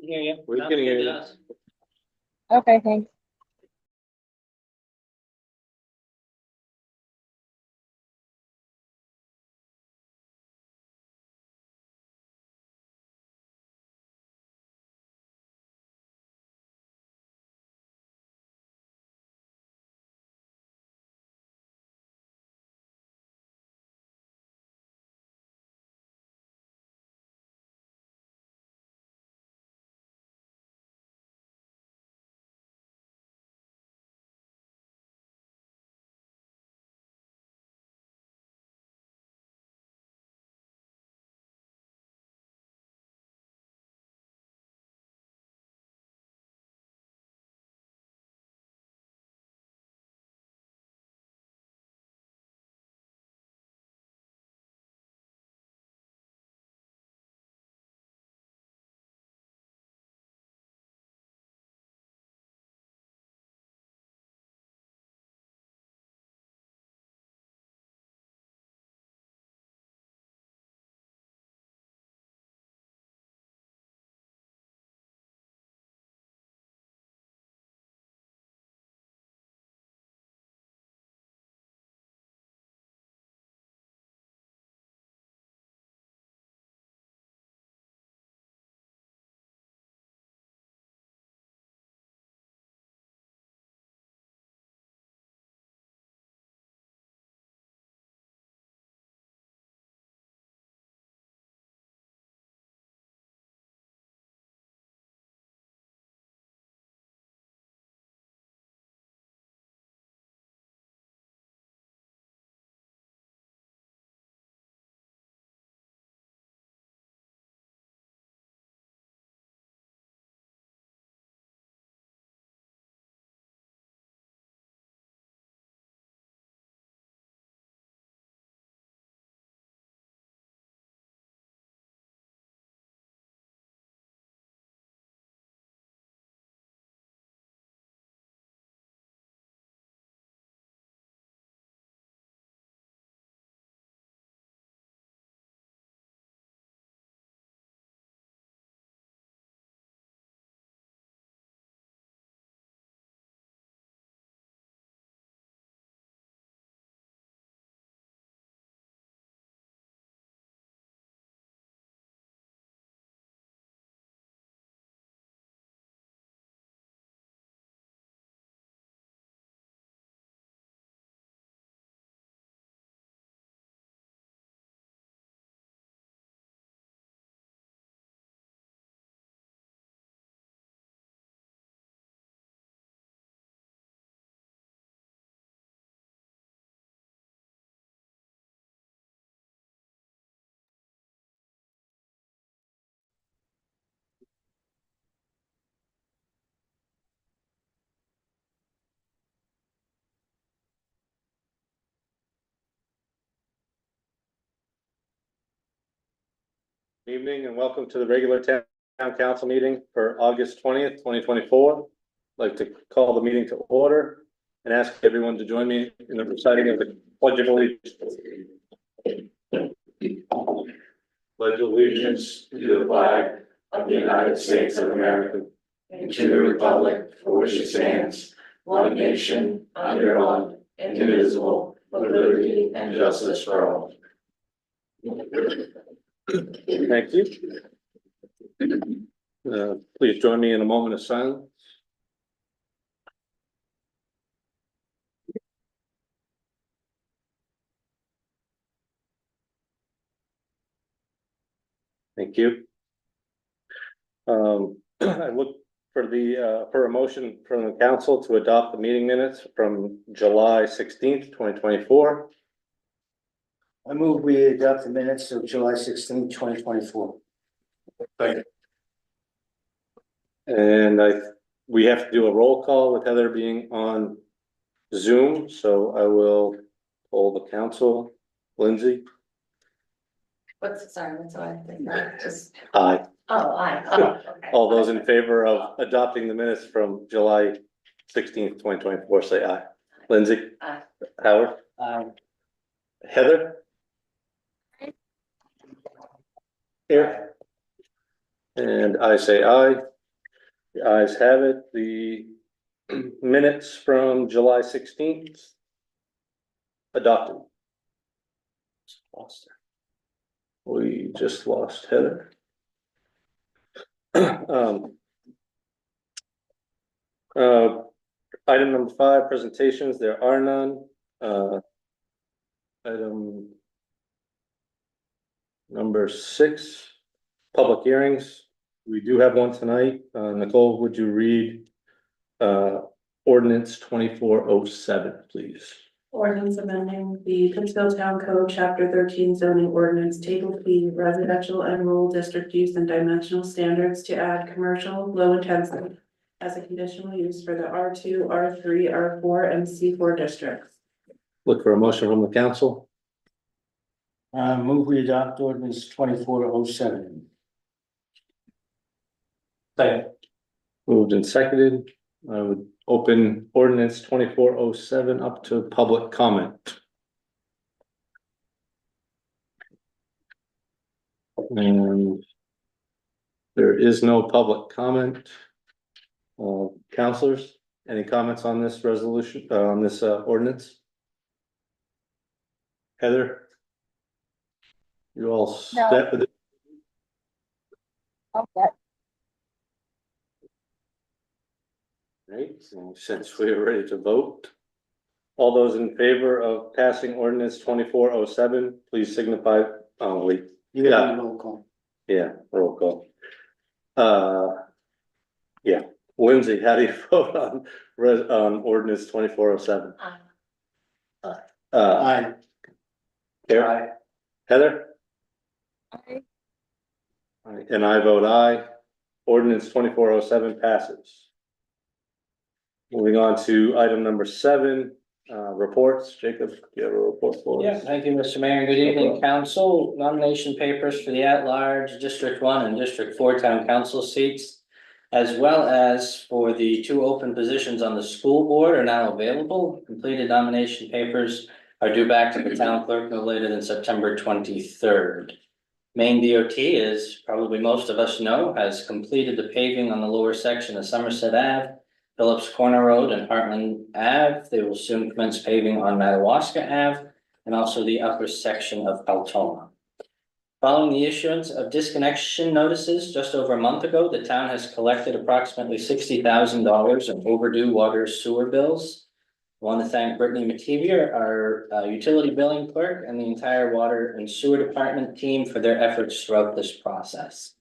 hear you. We can hear you. Okay, thanks. Evening and welcome to the regular town council meeting for August 20th, 2024. I'd like to call the meeting to order and ask everyone to join me in the reciting of the Pledge of Allegiance. Pledge allegiance to the flag of the United States of America and to the republic for which it stands, one nation, under God, indivisible, with liberty and justice for all. Thank you. Please join me in a moment of silence. Thank you. I look for a motion from the council to adopt the meeting minutes from July 16th, 2024. I move we adopt the minutes of July 16, 2024. Thank you. And we have to do a roll call with Heather being on Zoom, so I will poll the council. Lindsay? Sorry, what's I think, just, Aye. oh, okay. All those in favor of adopting the minutes from July 16th, 2024, say aye. Lindsay? Aye. Howard? Heather? Here. And I say aye. The ayes have it. The minutes from July 16th. Adopted. Lost her. We just lost Heather. Item number 5, presentations, there are none. Item number 6, public hearings. We do have one tonight. Nicole, would you read ordinance 2407, please? Ordinance amending the Pittsfield Town Code, Chapter 13 zoning ordinance, Table P, residential and rural district use and dimensional standards to add commercial low intensity as a conditional use for the R2, R3, R4, and C4 districts. Look for a motion from the council. Move we adopt ordinance 2407. Moved and seconded. I would open ordinance 2407 up to public comment. And there is no public comment. Councilors, any comments on this resolution, on this ordinance? Heather? You all set with it? Okay. Right, so since we are ready to vote. All those in favor of passing ordinance 2407, please signify, oh wait, You got a roll call. yeah, roll call. Yeah, Lindsay, how do you vote on ordinance 2407? Aye. Karen? Heather? Aye. Aye, and I vote aye. Ordinance 2407 passes. Moving on to item number 7, reports. Jacob, do you have a report for us? Yeah, thank you, Mr. Mayor. Good evening, council. Nomination papers for the at-large District 1 and District 4 town council seats, as well as for the 2 open positions on the school board are now available. Completed nomination papers are due back to the town clerk no later than September 23rd. Maine DOT, as probably most of us know, has completed the paving on the lower section of Somerset Ave, Phillips Corner Road and Heartland Ave. They will soon commence paving on Madawaska Ave and also the upper section of Altona. Following the issuance of disconnection notices just over a month ago, the town has collected approximately $60,000 in overdue water sewer bills. I want to thank Brittany Mativier, our utility billing clerk, and the entire water and sewer department team for their efforts throughout this process.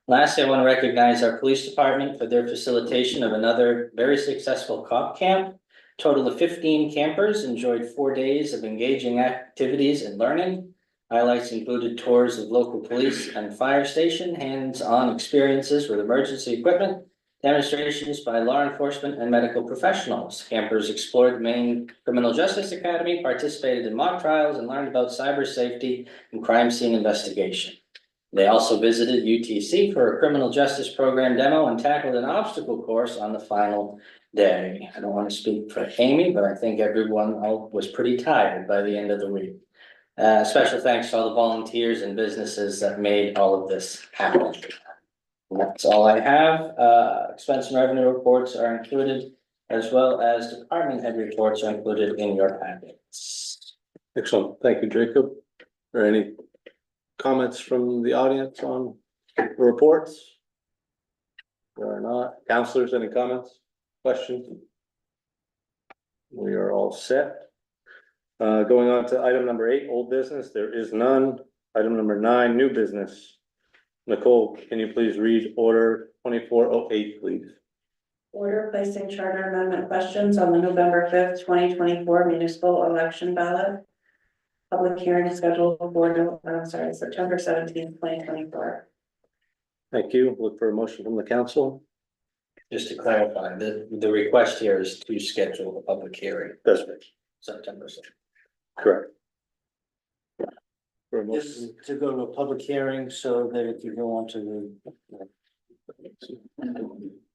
Lastly, I want to recognize our police department for their facilitation of another very successful cop camp. Total of 15 campers enjoyed 4 days of engaging activities and learning. Highlights included tours of local police and fire station, hands-on experiences with emergency equipment, demonstrations by law enforcement and medical professionals. Campers explored the Maine Criminal Justice Academy, participated in mock trials, and learned about cyber safety and crime scene investigation. They also visited UTC for a criminal justice program demo and tackled an obstacle course on the final day. I don't want to speak for Amy, but I think everyone was pretty tired by the end of the week. Special thanks to all the volunteers and businesses that made all of this happen. And that's all I have. Expense and revenue reports are included, as well as department head reports are included in your packets. Excellent. Thank you, Jacob. Are there any comments from the audience on the reports? There are not. Councilors, any comments, questions? We are all set. Going on to item number 8, old business, there is none. Item number 9, new business. Nicole, can you please read order 2408, please? Order placing charter amendment questions on the November 5th, 2024 municipal election ballot. Public hearing is scheduled for, September 17th, 2024. Thank you. Look for a motion from the council. Just to clarify, the request here is to schedule a public hearing That's right. September 6th. Correct. For a This motion, is to go to a public hearing so that if you go on to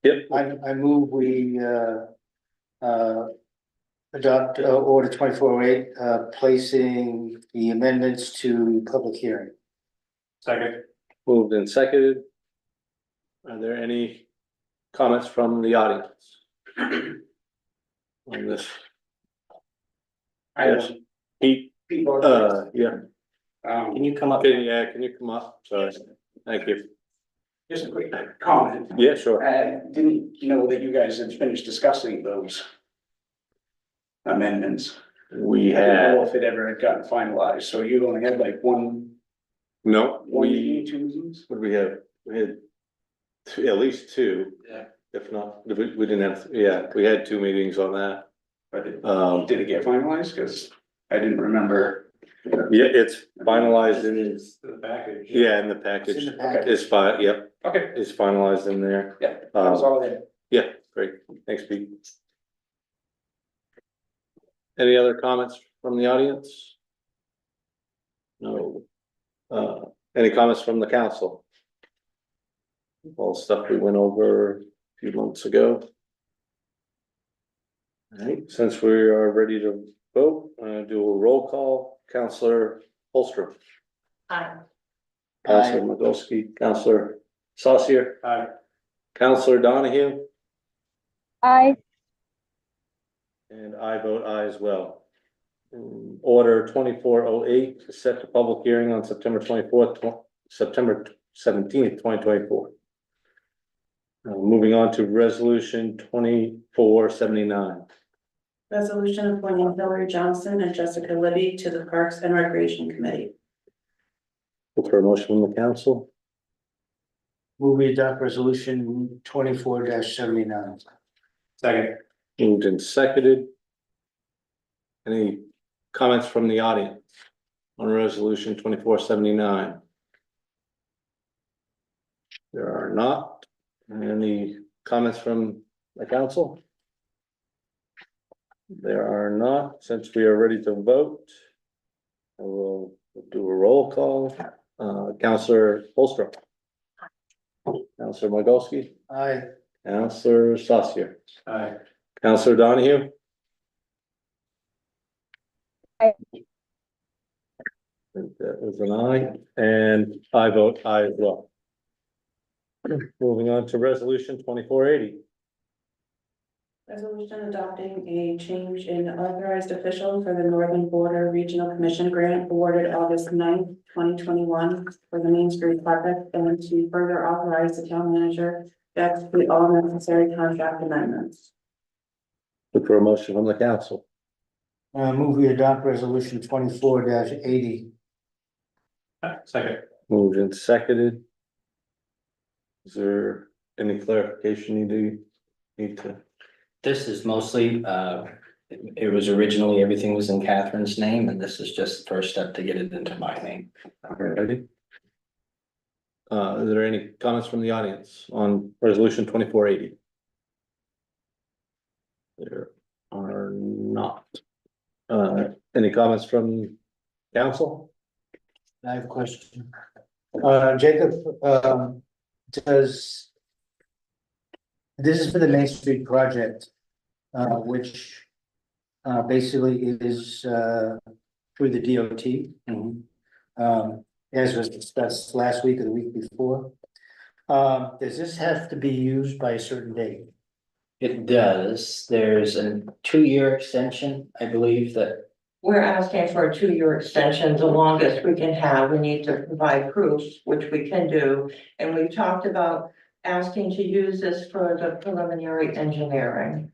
yep, I move we adopt order 2408, placing the amendments to public hearing. Second. moved and seconded. Are there any comments from the audience? On this, yes, Pete, yeah, Can you come up? can you come up? Sorry, thank you. Just a quick comment. Yeah, sure. Didn't know that you guys had finished discussing those amendments. We I didn't know had, if it ever had gotten finalized, so you only had like one meeting, 2 meetings? what do we have? We had at least two. Yeah. If not, we didn't have, yeah, we had 2 meetings on that. But it- Did did it get finalized? Cause I didn't remember. yeah, it's finalized in, The package. yeah, in the It's package. in the package. It's fine, yep, Okay, it's finalized in there. yeah, that was all I had. Yeah, great, thanks, Pete. Any other comments from the audience? No. Any comments from the council? All stuff we went over a few months ago. Alright, since we are ready to vote, do a roll call. Counselor Holstrom, Aye. Counselor Magowski, Counselor Saucier, Aye. Counselor Donahue, Aye. and I vote aye as well. Order 2408 to set the public hearing on September 24th, September 17th, 2024. Moving on to resolution 2479. Resolution appointing Hillary Johnson and Jessica Libby to the Parks and Recreation Committee. Look for a motion from the council. Move we adopt resolution 24-79. Second. Moved and seconded. Any comments from the audience on resolution 2479? There are not. Any comments from the council? There are not. Since we are ready to vote, I will do a roll call. Counselor Holstrom. Counselor Magowski. Aye. Counselor Saucier. Aye. Counselor Donahue. Aye. That was an aye, and I vote aye as well. Moving on to resolution 2480. Resolution adopting a change in authorized official for the Northern Border Regional Commission grant awarded August 9th, 2021 for the Main Street project, and to further authorize the town manager to execute all necessary contract amendments. Look for a motion from the council. Move we adopt resolution 24-80. Second. Moved and seconded. Is there any clarification you need to? This is mostly, it was originally, everything was in Catherine's name, and this is just the first step to get it into my name. Ready? Is there any comments from the audience on resolution 2480? There are not. Any comments from council? I have a question. Jacob, this is for the Main Street project, which basically is through the DOT. As was discussed last week or the week before. Does this have to be used by a certain date? It does. There's a 2-year extension, I believe, that We're asking for a 2-year extension, the longest we can have. We need to provide proof, which we can do. And we've talked about asking to use this for the preliminary engineering.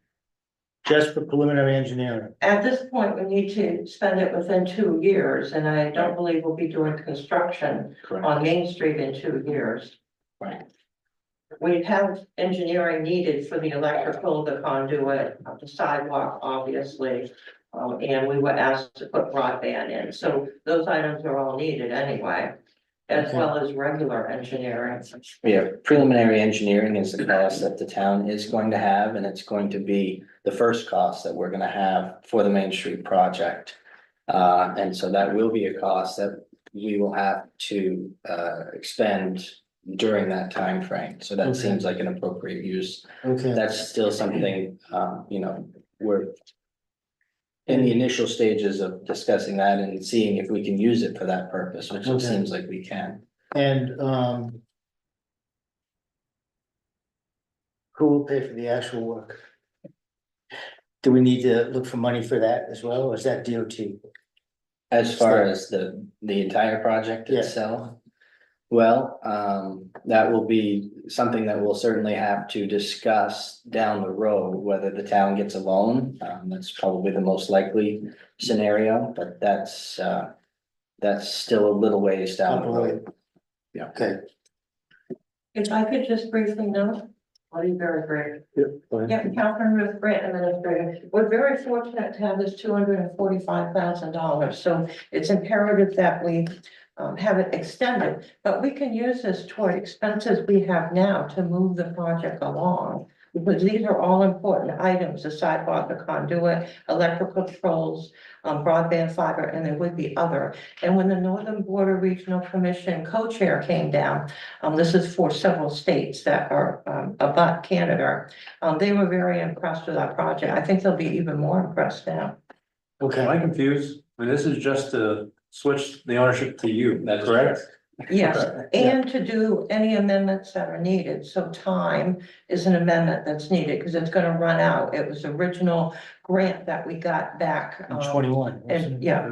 Just for preliminary engineering? At this point, we need to spend it within 2 years, and I don't believe we'll be doing construction on Main Street in 2 years. Right. We have engineering needed for the electrical, the conduit, the sidewalk, obviously. And we were asked to put broadband in, so those items are all needed anyway, as Okay. well as regular engineering. Yeah, preliminary engineering is the cost that the town is going to have, and it's going to be the first cost that we're gonna have for the Main Street project. And so that will be a cost that we will have to expend during that time frame. So that Okay. seems like an appropriate use. Okay, That's still something, we're in the initial stages of discussing that and seeing if we can use it for that purpose, which it Okay. seems like we can. and Who will pay for the actual work? Do we need to look for money for that as well, or is that DOT? As far as the entire project Yeah. itself. Well, that will be something that we'll certainly have to discuss down the road, whether the town gets a loan. That's probably the most likely scenario, but that's still a little ways down the road. Yeah. Okay, If I could just briefly note, I'll be very brief. Yep, go ahead. Yeah, Catherine Ruth Grant Administrator, we're very fortunate to have this $245,000, so it's imperative that we have it extended, but we can use this toward expenses we have now to move the project along. Because these are all important items, the sidewalk, the conduit, electrical controls, broadband fiber, and there would be other. And when the Northern Border Regional Commission co-chair came down, this is for several states that are abut Canada. They were very impressed with our project. I think they'll be even more impressed now. Am okay, I confused? I mean, this is just to switch the ownership to you, That's correct? Yes, Okay. and to do any amendments that are needed, so time is an amendment that's needed, because it's gonna run out. It was original grant that we got back. in 21. wasn't And, it? yeah,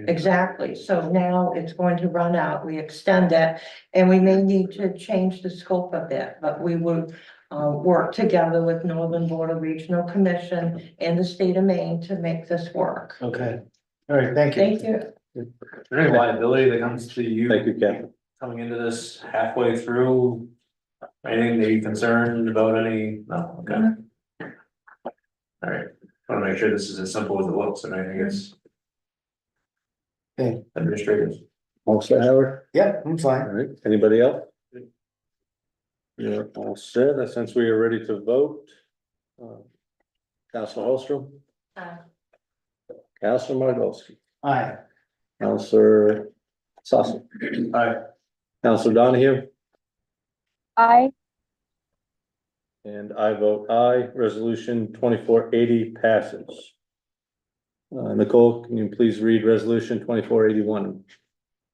exactly, so now it's going to run out, we extend it, and we may need to change the scope a bit, but we would work together with Northern Border Regional Commission and the state of Maine to make this work. Okay, all right, thank you. Thank you. Is there any liability that comes to you? Thank you, Catherine. Coming into this halfway through? Anything that you're concerned about any? No, okay. All right, wanna make sure this is as simple as it looks, and I think it's. Okay. Administrators. All set, Howard? Yep, I'm All fine. right, anybody else? You're all set, since we are ready to vote. Counselor Holstrom? Counselor Margolsky? Aye, Counselor Sasso? Aye. Counselor Donahue? I, And I vote aye, resolution 2480 passes. Nicole, can you please read resolution 2481?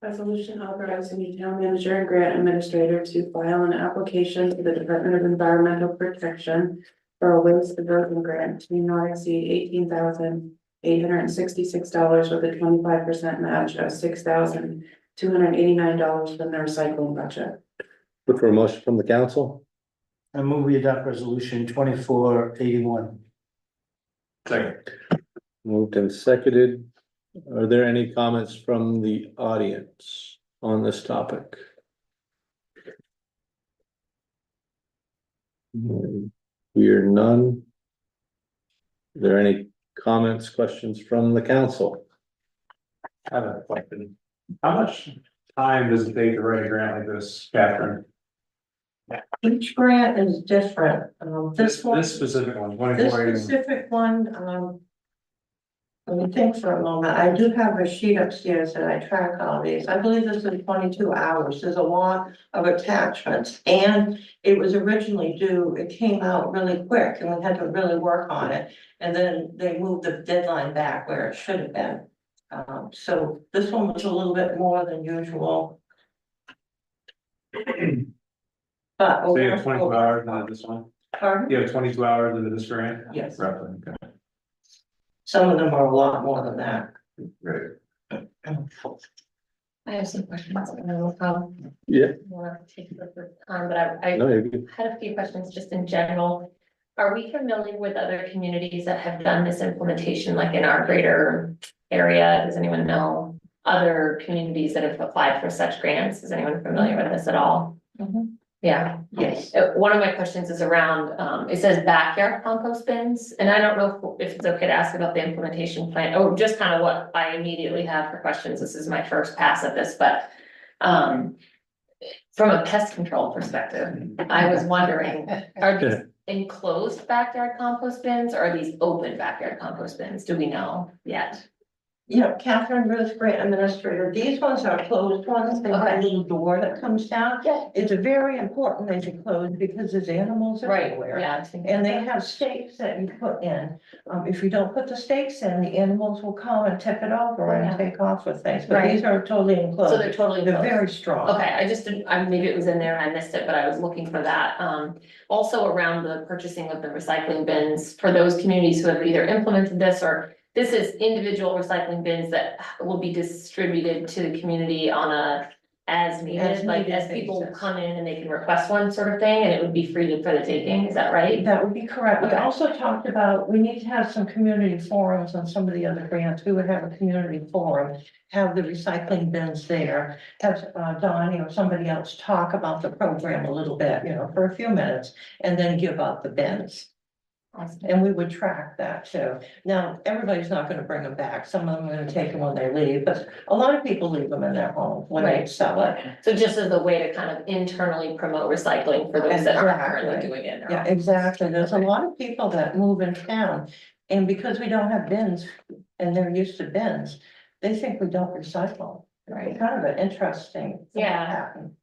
Resolution authorizing the town manager and grant administrator to file an application to the Department of Environmental Protection for a waste diversion grant to not exceed $18,866 with a 25% match of $6,289 from the recycling budget. Look for a motion from the council. I move we adopt resolution 2481. Second. Moved and seconded. Are there any comments from the audience on this topic? We are none. Are there any comments, questions from the council? I have a question. How much time does it take to write a grant like this, Catherine? Each grant is different, this one. This specific one, This 2481. specific one, let me think for a moment. I do have a sheet upstairs that I track all these. I believe this is 22 hours. There's a lot of attachments. And it was originally due, it came out really quick and we had to really work on it. And then they moved the deadline back where it should have been. So this one was a little bit more than usual. But. So you have 24 hours into this one? Pardon? You have 22 hours into this grant? Yes. Roughly, okay. Some of them are a lot more than that. Great. I have some questions. I don't know how Yeah, you want to take the time, but I no, you're good. had a few questions just in general. Are we familiar with other communities that have done this implementation, like in our greater area? Does anyone know other communities that have applied for such grants? Is anyone familiar with this at all? Yeah. Yes. One of my questions is around, it says backyard compost bins, and I don't know if it's okay to ask about the implementation plan, or just kind of what I immediately have for questions. This is my first pass at this, but from a pest control perspective, I was wondering, are these enclosed backyard compost bins or are these open backyard compost bins? Do we know yet? Yeah, Catherine Ruth, grant administrator. These ones are closed ones. They have a little door that comes down. Yeah. It's very important they be closed because there's animals Right, everywhere. yeah. I was thinking And they about that. have stakes that you put in. If you don't put the stakes in, the animals will come and tip it over Oh, yeah. and take off with things. But Right. these are totally So enclosed. they're totally. They're closed. very strong. Okay, I just didn't, maybe it was in there and I missed it, but I was looking for that. Also around the purchasing of the recycling bins for those communities who have either implemented this or this is individual recycling bins that will be distributed to the community on a as needed, like as people basis. come in and they can request one sort of thing, and it would be free for the taking, is that right? That would be correct. We Okay. also talked about, we need to have some community forums on some of the other grants. We would have a community forum, have the recycling bins there, have Donnie or somebody else talk about the program a little bit, for a few minutes, and then give out the bins. Awesome. And we would track that too. Now, everybody's not gonna bring them back. Some of them are gonna take them when they leave, but a lot of people leave them in their home when they Right. sell it. So just as a way to kind of internally promote recycling for those that aren't currently Exactly. doing it. Yeah, exactly. There's a lot of people that move in town, and because we don't have bins and they're used to bins, they think we don't recycle. Right. Kind of an interesting. thing Yeah. happen.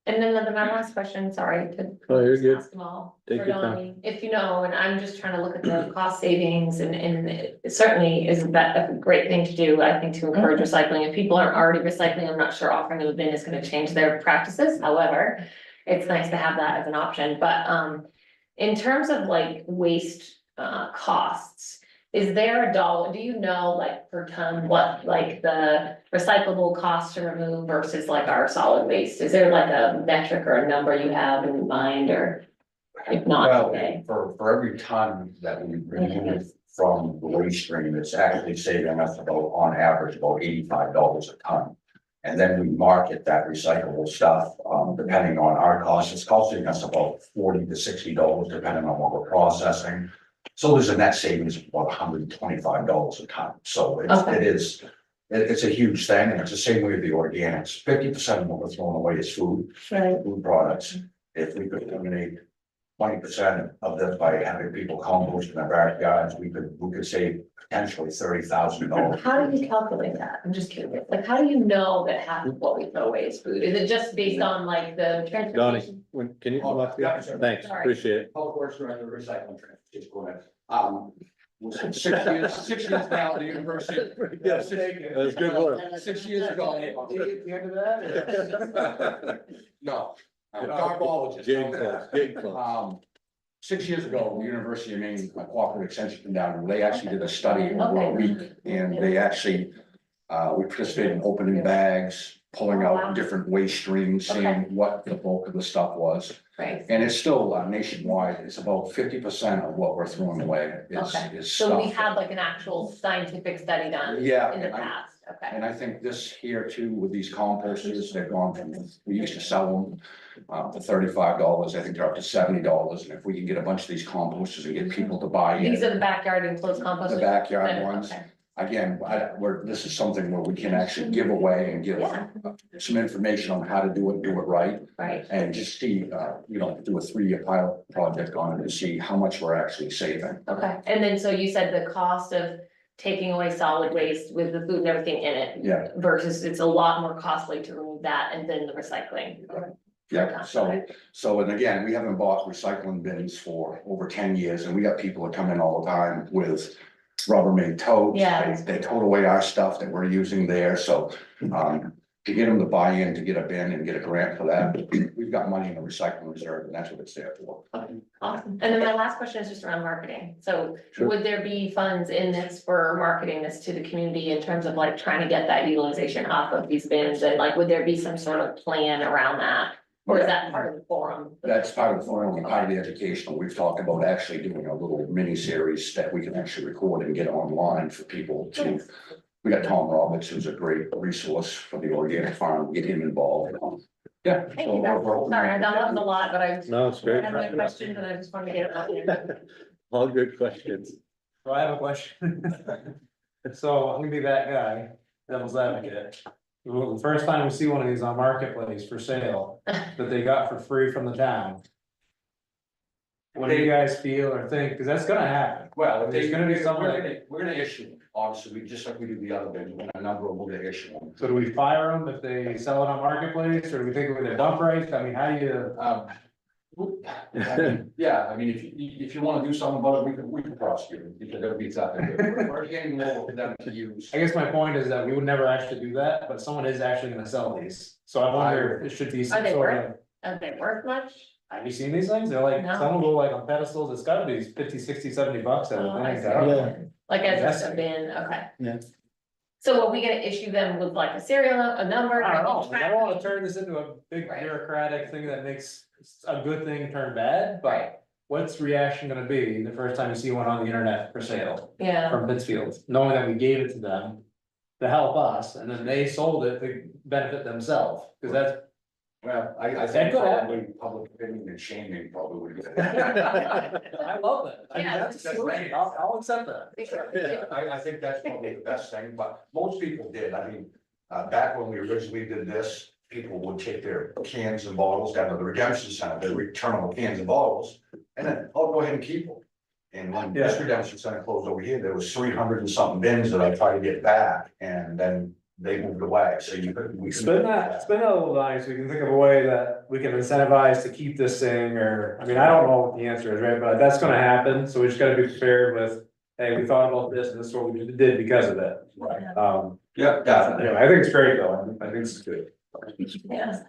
And then my last question, sorry to. Oh, you're good. ask them all. Take For your time. Donnie, if you know, and I'm just trying to look at the cost savings and it certainly isn't that a great thing to do, I think, to encourage recycling. If people aren't already recycling, I'm not sure offering them a bin is gonna change their practices, however, it's nice to have that as an option, but in terms of like waste costs, is there a dollar, do you know, like per ton, what like the recyclable cost to remove versus like our solid waste? Is there like a metric or a number you have in mind, or if not, Well, okay? for every ton that we remove from the waste stream, it's actually saving us about, on average, about $85 a ton. And then we market that recyclable stuff, depending on our costs, it's costing us about $40 to $60, depending on what we're processing. So there's a net savings of about $125 a ton, so Okay. it's a huge thing, and it's the same way with the organics. 50% of what we're throwing away is food products. If we could eliminate 20% of this by having people compost in their backyards, we could save potentially $30,000. How do you calculate that? I'm just curious, like, how do you know that half of what we throw away is food? Is it just based on like the Donnie, transportation? can you come up here? Yeah, sure. Thanks, Sorry. appreciate it. Public Works Director, recycling trend, just go ahead. Was it 6 years now, the university. Yes, that's good work. 6 years ago. No, garbologist. Getting close, getting close. 6 years ago, the University of Maine, my cooperative extension came down, and they actually did a study over a week, and they actually. We participated in opening bags, pulling out different waste streams, seeing Okay. what the bulk of the stuff was. Right, And it's still nationwide, it's about 50% of what we're throwing away Okay. is so we stuff. had like an actual scientific study done Yeah, in the and I, past, okay? and I think this here too, with these composters, they've gone from, we used to sell them. For $35, I think they're up to $70, and if we can get a bunch of these composters and get people to buy in. These are the backyard enclosed compost. The backyard ones. Okay. Again, this is something where we can actually give away and give Yeah. some information on how to do it right. Right, And just see, do a 3-year pilot project on it and see how much we're actually saving. okay, and then so you said the cost of taking away solid waste with the food and everything in it Yeah, versus it's a lot more costly to remove that and then the recycling. yeah, so, and again, we haven't bought recycling bins for over 10 years, and we got people that come in all the time with Rubbermaid totes. Yeah. They tote away our stuff that we're using there, so, to get them to buy in, to get a bin and get a grant for that, we've got money in the recycling reserve, and that's what it's there for. Awesome, and then my last question is just around marketing, so Sure. would there be funds in this for marketing this to the community in terms of like trying to get that utilization off of these bins, and like, would there be some sort of plan around that? Or is that part of the forum? That's part of the forum and part of the educational. We've talked about actually doing a little mini series that we can actually record and get online for people to. We got Tom Roberts, who's a great resource for the organic farm, get him involved. Yeah. Thank you, guys. Sorry, I know that was a lot, but I No, it's great. had my questions and I just wanted to get it out there. All good questions. So I have a question. So I'm gonna be that guy, devil's advocate. Well, the first time we see one of these on Marketplace for sale, that they got for free from the town. What do you guys feel or think? Cause that's gonna happen. Well, There's gonna be someone that- we're gonna issue them. obviously, we just like we do the other bids, when a number of them issue them. So do we fire them if they sell it on marketplace, or do we take it with a dump rate? I mean, how do you? Yeah, I mean, if you wanna do something about it, we can prosecute it, because that'll be exactly. We're getting more for them to use. I guess my point is that we would never actually do that, but someone is actually gonna sell these. So I wonder if it should be Are some they sort worth? of, Are they worth much? have you seen these things? They're like, No. some will go like on pedestals, it's gotta be 50, 60, 70 bucks, I Oh, would I think. see. I don't know. Yeah. Like as Yes. a bin, okay. Yeah. So are we gonna issue them with like a serial, a number? I don't know, I don't wanna turn this into a big Right. bureaucratic thing that makes a good thing turn bad, but Right, what's the reaction gonna be the first time you see one on the internet for sale yeah, from Pittsfield, knowing that we gave it to them to help us, and then they sold it to benefit themselves, cause that's. Well, I That think could happen. probably public opinion and shaming probably would be. I love that. I mean, Yeah, that's that's great. I'll accept that. Yeah, I think that's probably the best thing, but most people did, I mean, back when we originally did this, people would take their cans and bottles down to the redemption center, they return all the cans and bottles, and then, oh, go ahead and keep them. And when this Yeah. redemption center closed over here, there was 300 and something bins that I tried to get back, and then they moved away, so you couldn't. we couldn't Spend a little line so we can think of a way that we can incentivize to keep this thing, or, I mean, I don't know what the answer is, right, but that's gonna happen, so we just gotta be prepared with. Hey, we thought about this, and this is what we did because of it. Right, Yeah, definitely. anyway, I think it's great though, I think it's good. yeah.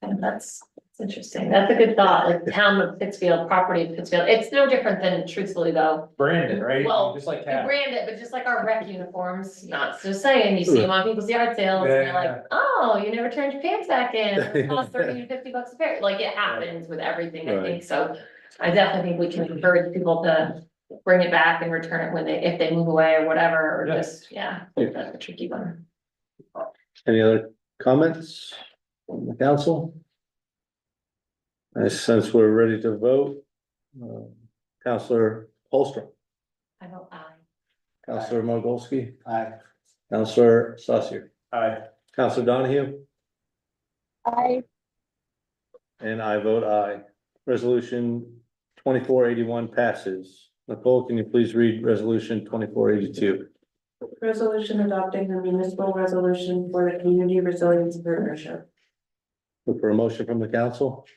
And that's interesting. That's a good thought, like the town of Pittsfield, property of Pittsfield. It's no different than truthfully though. Branded, right? Well, Just like We cat. brand it, but just like our rec uniforms, not just saying, you see them on people's yard sales, and Yeah, you're like, oh, you never turned your pants back in, it costs 30 to 50 bucks a pair, like it happens with everything, I Right. think, so. I definitely think we can encourage people to bring it back and return it when if they move away or whatever, or Yeah. just, yeah, that's a tricky one. Any other comments from the council? I sense we're ready to vote. Counselor Holstrom, I vote aye. Counselor Mogulski, Aye. Counselor Saucier, Aye. Counselor Donahue, I, and I vote aye. Resolution 2481 passes. Nicole, can you please read resolution 2482? Resolution adopting the municipal resolution for the community resilience partnership. Look for a motion from the council.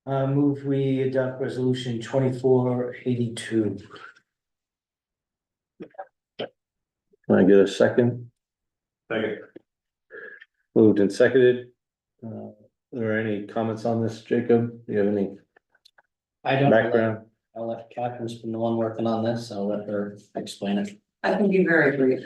Move we adopt resolution 2482. Can I get a second? Second. Moved and seconded. Are there any comments on this, Jacob? Do you have any I don't. background? I'll let Catherine's been the one working on this, I'll let her explain it. I can be very brief.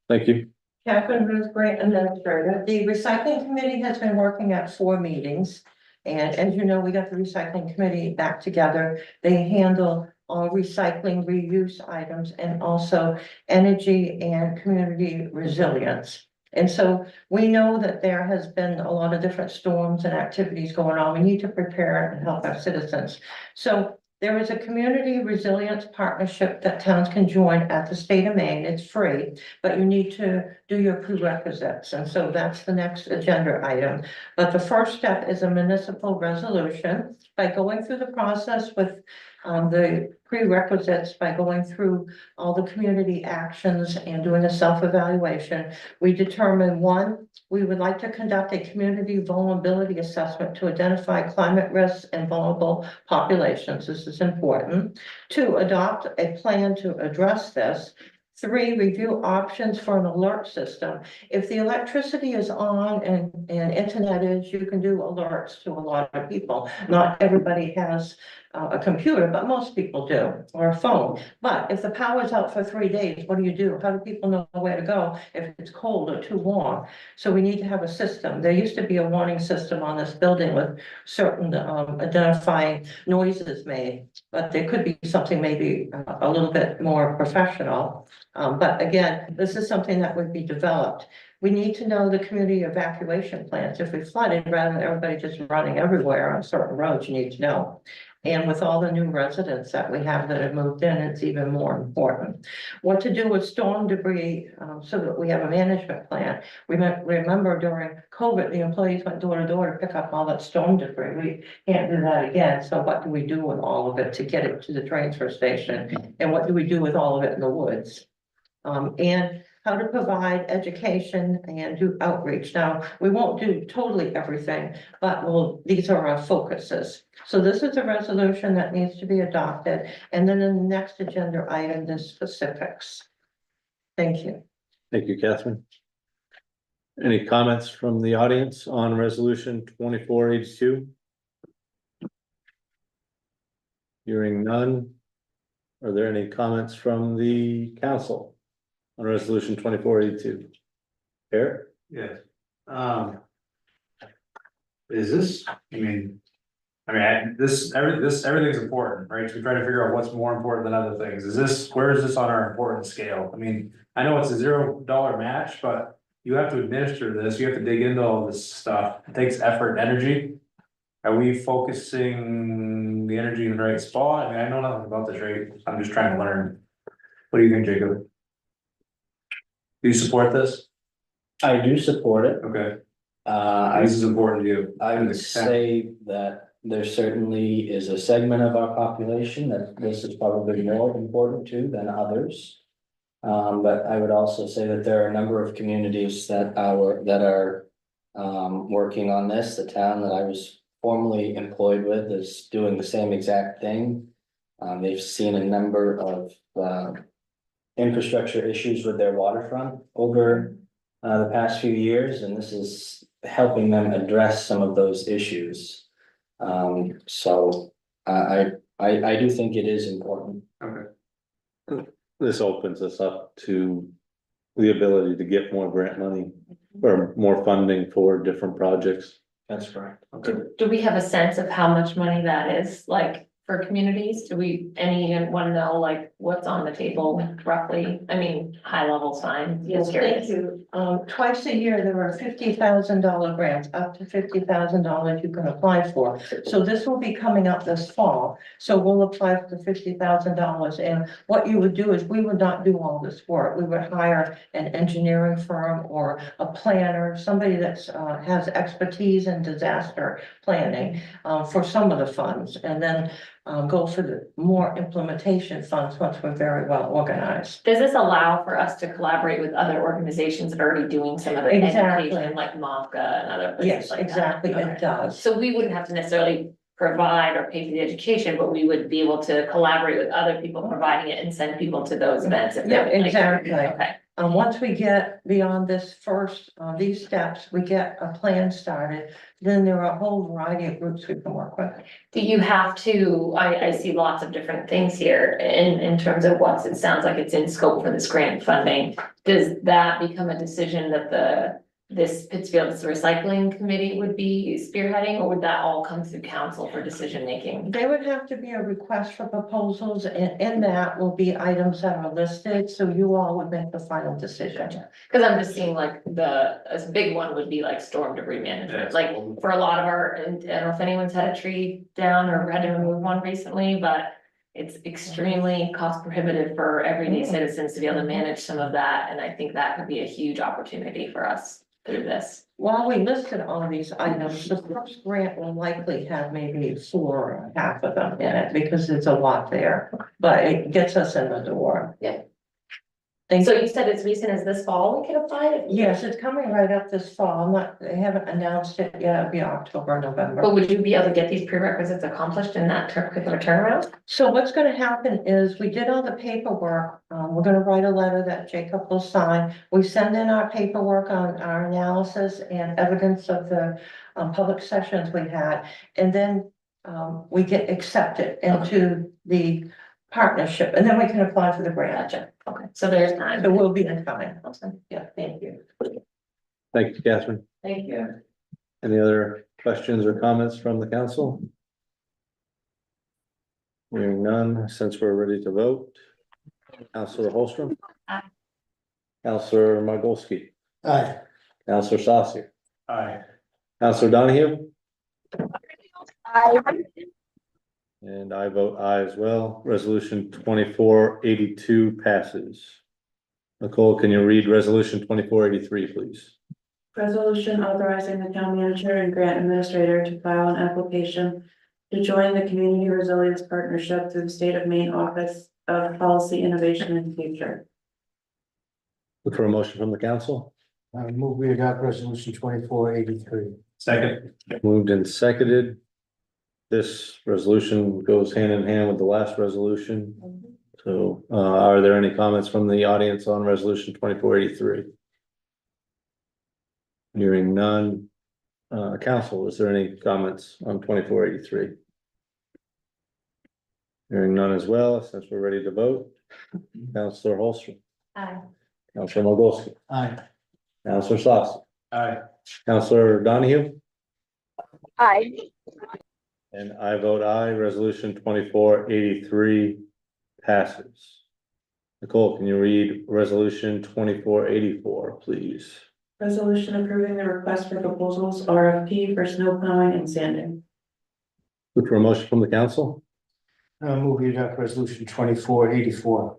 Thank you. Catherine Roseberry, Administrator. The recycling committee has been working at 4 meetings. And as you know, we got the recycling committee back together. They handle all recycling, reuse items, and also energy and community resilience. And so we know that there has been a lot of different storms and activities going on. We need to prepare and help our citizens. So there is a community resilience partnership that towns can join at the state of Maine. It's free, but you need to do your prerequisites. And so that's the next agenda item. But the first step is a municipal resolution. By going through the process with the prerequisites, by going through all the community actions and doing a self-evaluation, we determine, one, we would like to conduct a community vulnerability assessment to identify climate risks and vulnerable populations. This is important. 2, adopt a plan to address this. 3, review options for an alert system. If the electricity is on and internet is, you can do alerts to a lot of people. Not everybody has a computer, but most people do, or a phone. But if the power's out for 3 days, what do? How do people know where to go if it's cold or too warm? So we need to have a system. There used to be a warning system on this building with certain identifying noises made, but there could be something maybe a little bit more professional. But again, this is something that would be developed. We need to know the community evacuation plans. If we flooded, rather than everybody just running everywhere on certain roads, you need to know. And with all the new residents that we have that have moved in, it's even more important. What to do with storm debris, so that we have a management plan. Remember during COVID, the employees went door to door to pick up all that storm debris. We can't do that again. So what do we do with all of it to get it to the transfer station? And what do we do with all of it in the woods? And how to provide education and do outreach. Now, we won't do totally everything, but these are our focuses. So this is a resolution that needs to be adopted, and then in the next agenda item, the specifics. Thank you. Thank you, Catherine. Any comments from the audience on resolution 2482? Hearing none. Are there any comments from the council on resolution 2482? Eric? Yes. Is this, everything's important, right? So we try to figure out what's more important than other things. Where is this on our importance scale? I mean, I know it's a $0 match, but you have to administer this, you have to dig into all this stuff. It takes effort and energy. Are we focusing the energy in the right spot? I mean, I know nothing about this, right? I'm just trying to learn. What do you think, Jacob? Do you support this? I do support it. Okay, I this is important to you. I would say that there certainly is a segment of our population that this is probably more important to than others. But I would also say that there are a number of communities that are working on this. The town that I was formerly employed with is doing the same exact thing. They've seen a number of infrastructure issues with their waterfront over the past few years, and this is helping them address some of those issues. So I do think it is important. Okay. This opens us up to the ability to get more grant money or more funding for different projects. That's correct. Okay. Do we have a sense of how much money that is, like, for communities? Do anyone know, like, what's on the table roughly? I mean, high level sign. Yes, thank you. Twice a year, there are $50,000 grants, up to $50,000 you can apply for. So this will be coming up this fall. So we'll apply for the $50,000. And what you would do is we would not do all this work. We would hire an engineering firm or a planner, somebody that's has expertise in disaster planning for some of the funds. And then go for the more implementation funds once we're very well organized. Does this allow for us to collaborate with other organizations that are already doing some of the Exactly. education, like MAFCA and other places Yes, like that? exactly, Okay. it does. So we wouldn't have to necessarily provide or pay for the education, but we would be able to collaborate with other people providing it and send people to those events. If they Yeah, would like. exactly. Okay. Once we get beyond this first, these steps, we get a plan started, then there are a whole variety of groups we can work with. Do you have to, I see lots of different things here in terms of it sounds like it's in scope for this grant funding. Does that become a decision that this Pittsfield's recycling committee would be spearheading, or would that all come through council for decision making? There would have to be a request for proposals, and in that will be items that are listed, so you all would make the final decision. Cause I'm just seeing like a big one would be like storm debris management, like for a lot of and I don't know if anyone's had a tree down or had to remove one recently, but it's extremely cost prohibitive for everyday citizens to be able to manage some of that, and I think that could be a huge opportunity for us through this. While we listed all of these items, the first grant will likely have maybe 4 or half of them in it, because it's a lot there, but it gets us in the door. Yeah. Thank So you. you said as recent as this fall we can apply? Yes, it's coming right up this fall. They haven't announced it yet. It'll be October, November. But would you be able to get these prerequisites accomplished in that quick of a turnaround? So what's gonna happen is we did all the paperwork. We're gonna write a letter that Jacob will sign. We send in our paperwork on our analysis and evidence of the public sessions we had. And then we get accepted into the partnership, and then we can apply for the grant. Gotcha, okay, so there's time. So we'll be in time. Awesome. Yeah, thank you. Thank you, Catherine. Thank you. Any other questions or comments from the council? Hearing none, since we're ready to vote. Counselor Holstrom. Aye. Counselor Margolski. Aye. Counselor Saucier. Aye. Counselor Donahue. I, And I vote aye as well. Resolution 2482 passes. Nicole, can you read resolution 2483, please? Resolution authorizing the town manager and grant administrator to file an application to join the Community Resilience Partnership through the State of Maine Office of Policy Innovation and Future. Look for a motion from the council. Move we adopt resolution 2483. Second. Moved and seconded. This resolution goes hand in hand with the last resolution. So, are there any comments from the audience on resolution 2483? Hearing none. Council, is there any comments on 2483? Hearing none as well, since we're ready to vote. Councilor Holstrom, Aye. Councilor Mogulski, Aye. Councilor Slauson, Aye. Councilor Donahue, Aye. and I vote aye. Resolution 2483 passes. Nicole, can you read resolution 2484, please? Resolution approving the request for proposals RFP for snow plowing and sanding. Look for a motion from the council. Move we adopt resolution 2484.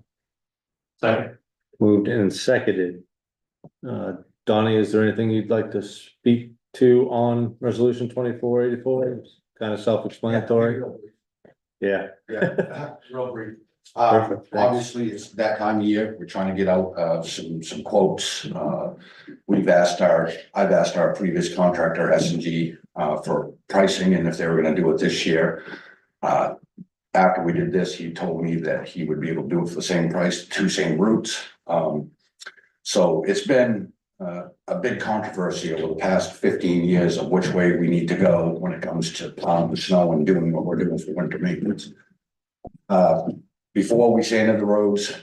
Second. Moved and seconded. Donnie, is there anything you'd like to speak to on resolution 2484? Kind of self-explanatory. Yeah. Yeah, real brief. Perfect, thanks. Obviously, it's that time of year, we're trying to get out, some quotes. I've asked our previous contractor, S&G, for pricing and if they were gonna do it this year. After we did this, he told me that he would be able to do it for the same price, two same routes. So it's been, a big controversy over the past 15 years of which way we need to go when it comes to plowing the snow and doing what we're doing for winter maintenance. Before we sanded the roads,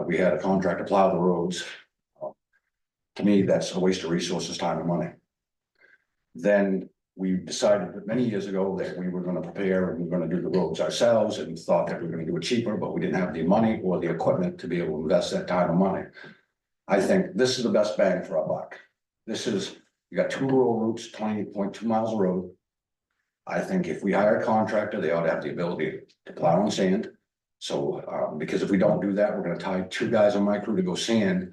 we had a contractor plow the roads. To me, that's a waste of resources, time and money. Then we decided that many years ago that we were gonna prepare and we were gonna do the roads ourselves and thought that we were gonna do it cheaper, but we didn't have the money or the equipment to be able to invest that time and money. I think this is the best bang for our buck. This is, you got two rural routes, 20.2 miles of road. I think if we hire a contractor, they ought to have the ability to plow and sand. So, because if we don't do that, we're gonna tie two guys on my crew to go sand.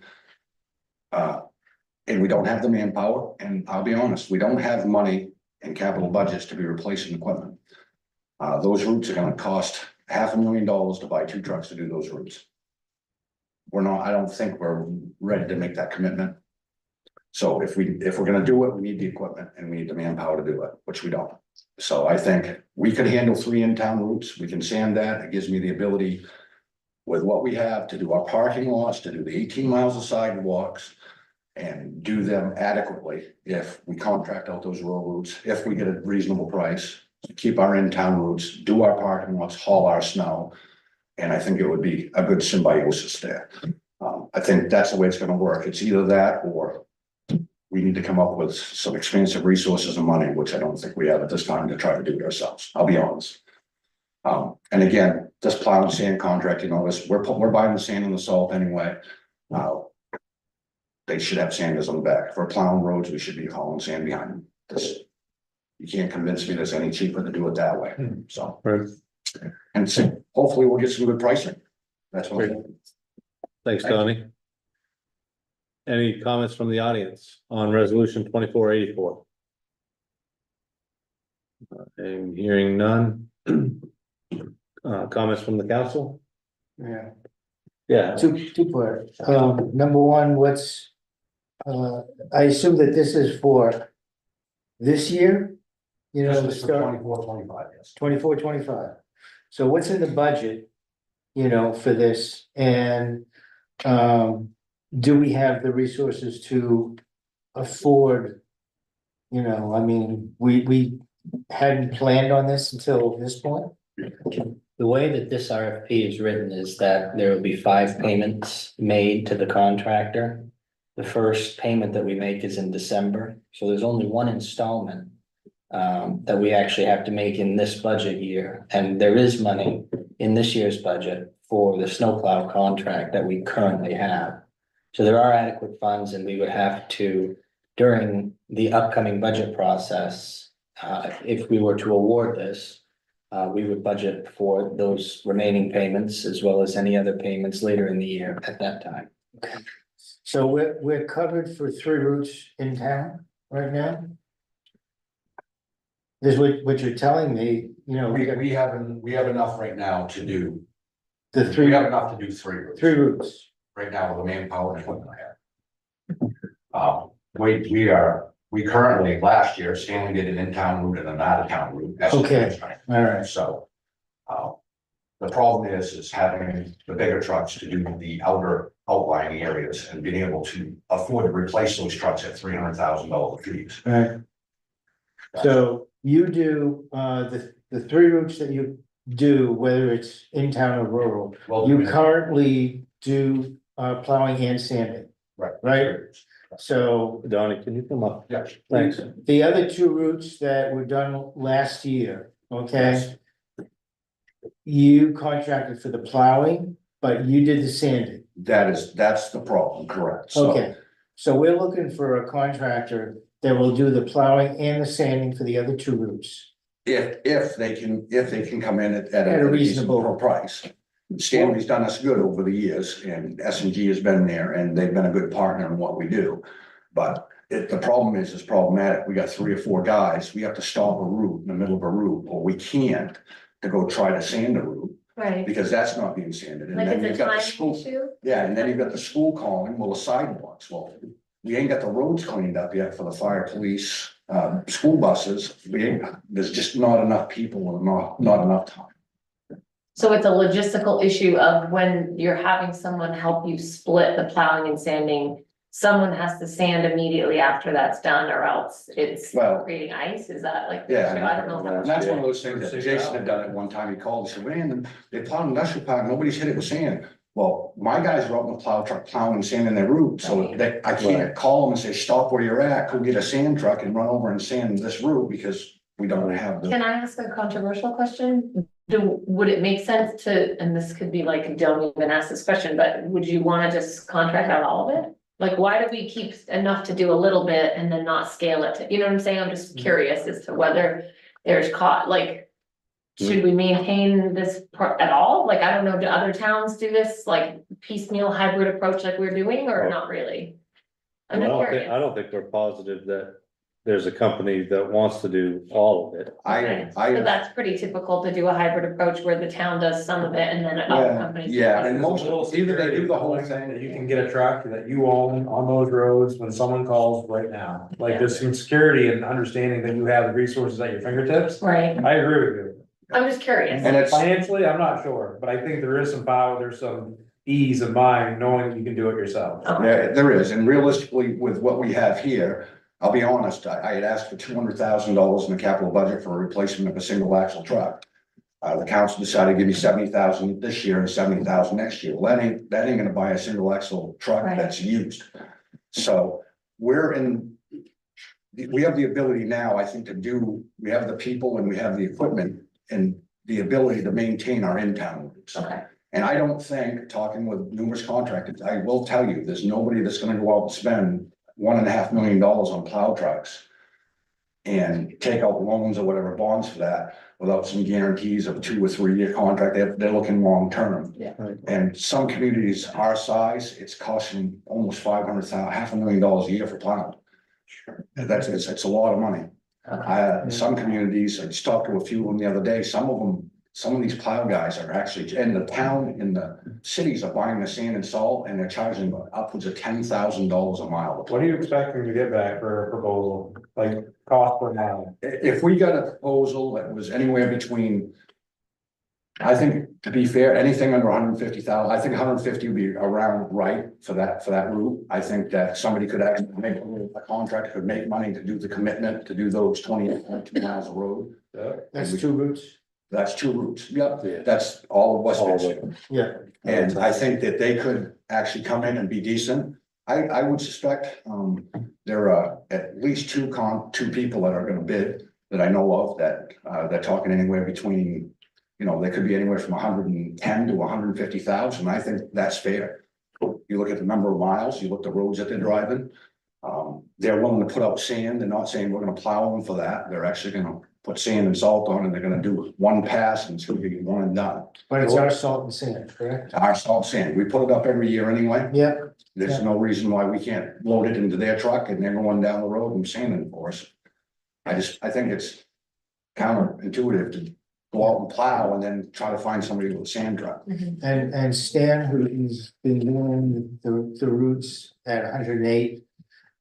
And we don't have the manpower, and I'll be honest, we don't have money in capital budgets to be replacing equipment. Those routes are gonna cost $500,000 to buy two trucks to do those routes. I don't think we're ready to make that commitment. So if we're gonna do it, we need the equipment and we need the manpower to do it, which we don't. So I think we could handle 3 in-town routes. We can sand that. It gives me the ability with what we have to do our parking lots, to do the 18 miles of sidewalks and do them adequately if we contract out those rural routes, if we get a reasonable price, keep our in-town routes, do our parking lots, haul our snow. And I think it would be a good symbiosis there. I think that's the way it's gonna work. It's either that or we need to come up with some expensive resources and money, which I don't think we have at this time to try to do it ourselves. I'll be honest. And again, this plow and sand contract, you know, we're buying the sand and the salt anyway. They should have sanders on the back. If we're plowing roads, we should be hauling sand behind them. You can't convince me there's any cheaper to do it that way, so. Right. And so hopefully we'll get some good pricing. That's what I'm thinking. Thanks, Donnie. Any comments from the audience on resolution 2484? And hearing none. Comments from the council? Yeah. Yeah. Two part. Number one, I assume that this is for this year? You know, the start 24, 25, yes. 24, 25. So what's in the budget, you know, for this? And do we have the resources to afford? You know, I mean, we hadn't planned on this until this point. The way that this RFP is written is that there will be 5 payments made to the contractor. The first payment that we make is in December, so there's only one installment that we actually have to make in this budget year. And there is money in this year's budget for the snowplow contract that we currently have. So there are adequate funds, and we would have to, during the upcoming budget process, if we were to award this, we would budget for those remaining payments as well as any other payments later in the year at that time. So we're covered for 3 routes in town right now? This is what you're telling me, you know, We have enough right now to do, the we 3 have enough to do 3 routes. routes. Right now with the manpower and what I have. We currently, last year, Stanley did an in-town route and an out-of-town route. That's what Okay. it's like. All right, So, the problem is having the bigger trucks to do the outer outlying areas and being able to afford to replace those trucks at $300,000 fees. all right. So you do, the 3 routes that you do, whether it's in town or rural, Well, you currently do, plowing and sanding, Right. right? So Donnie, can you come up? Yeah. thanks. The other 2 routes that were done last year, okay? Yes. You contracted for the plowing, but you did the sanding. That's the problem, correct? So, Okay, so we're looking for a contractor that will do the plowing and the sanding for the other 2 routes. if they can come in at At a a reasonable- reasonable price. Stanley's done us good over the years and S&G has been there and they've been a good partner in what we do. But the problem is problematic. We got 3 or 4 guys. We have to stop a route in the middle of a route, or we can't to go try to sand a route Right, because that's not being sanded. And like then it's you've a got the time school. issue? Yeah, and then you've got the school calling, well, the sidewalks, well, we ain't got the roads cleaned up yet for the fire, police, school buses. There's just not enough people and not enough time. So it's a logistical issue of when you're having someone help you split the plowing and sanding. Someone has to sand immediately after that's done, or else it's Well- creating ice, is that like? the Yeah, issue? I don't know. and that's one of those things that Jason had done at one time. He called, he said, man, they plowed industrial park, nobody's hit it with sand. Well, my guys are out in the plow truck plowing and sanding their route, so that I can't call them and say, stop where you're at, go get a sand truck and run over and sand this route because we don't have the. Can I ask a controversial question? Would it make sense to, and this could be like, don't even ask this question, but would you wanna just contract out all of it? Like, why do we keep enough to do a little bit and then not scale it to, you know what I'm saying? I'm just curious as to whether there's like, should we maintain this at all? Like, I don't know, do other towns do this, like piecemeal hybrid approach like we're doing, or not really? I'm just curious. I don't think we're positive that there's a company that wants to do all of it. Okay, so that's pretty typical to do a hybrid approach where the town does some of it and then other Yeah, companies. do yeah, the and rest. most, either they do the whole That thing. you can get a truck that you own on those roads when someone calls right now. Like there's some security and understanding that you have the resources at your fingertips. Right, I agree with you. I'm just curious. And it's, Financially, I'm not sure, but I think there is some power, there's some ease of mind knowing that you can do it yourself. there is, and realistically, with what we have here, I'll be honest, I had asked for $200,000 in the capital budget for a replacement of a single axle truck. The council decided to give me 70,000 this year and 70,000 next year. Well, that ain't gonna buy a single axle truck Right. that's used. So we have the ability now, I think, we have the people and we have the equipment and the ability to maintain our in-town routes. Okay, And I don't think, talking with numerous contractors, I will tell you, there's nobody that's gonna go out and spend $1.5 million on plow trucks. And take out loans or whatever bonds for that without some guarantees of 2 or 3 year contract. They're looking long term. Yeah. Right. And some communities our size, it's costing almost $500,000, $500,000 a year for plowing. And it's a lot of money. Some communities, I just talked to a few of them the other day, some of these plow guys are actually, in the town, in the cities are buying the sand and salt and they're charging upwards of $10,000 a mile. What are you expecting to get back for a proposal, like cost per mile? If we got a proposal that was anywhere between. I think, to be fair, anything under 150,000, I think 150 would be around right for that route. I think that somebody could actually make, a contractor could make money to do the commitment, to do those 22 miles of road. That's 2 routes, That's 2 routes, yep, Yeah. that's all of West All of Michigan. yeah. And I think that they could actually come in and be decent. I would suspect, there are at least two people that are gonna bid that I know of that, they're talking anywhere between, they could be anywhere from 110 to 150,000. I think that's fair. You look at the number of miles, you look at the roads that they're driving. They're willing to put out sand. They're not saying we're gonna plow them for that. They're actually gonna put sand and salt on, and they're gonna do one pass, and it's gonna be one and done. But it's our salt and sand, correct? Our salt sand, we put it up every year anyway. Yep. There's no reason why we can't load it into their truck and they're going down the road and sanding for us. I think it's counterintuitive to go out and plow and then try to find somebody with a sand truck. And Stan, who's been doing the routes at 108,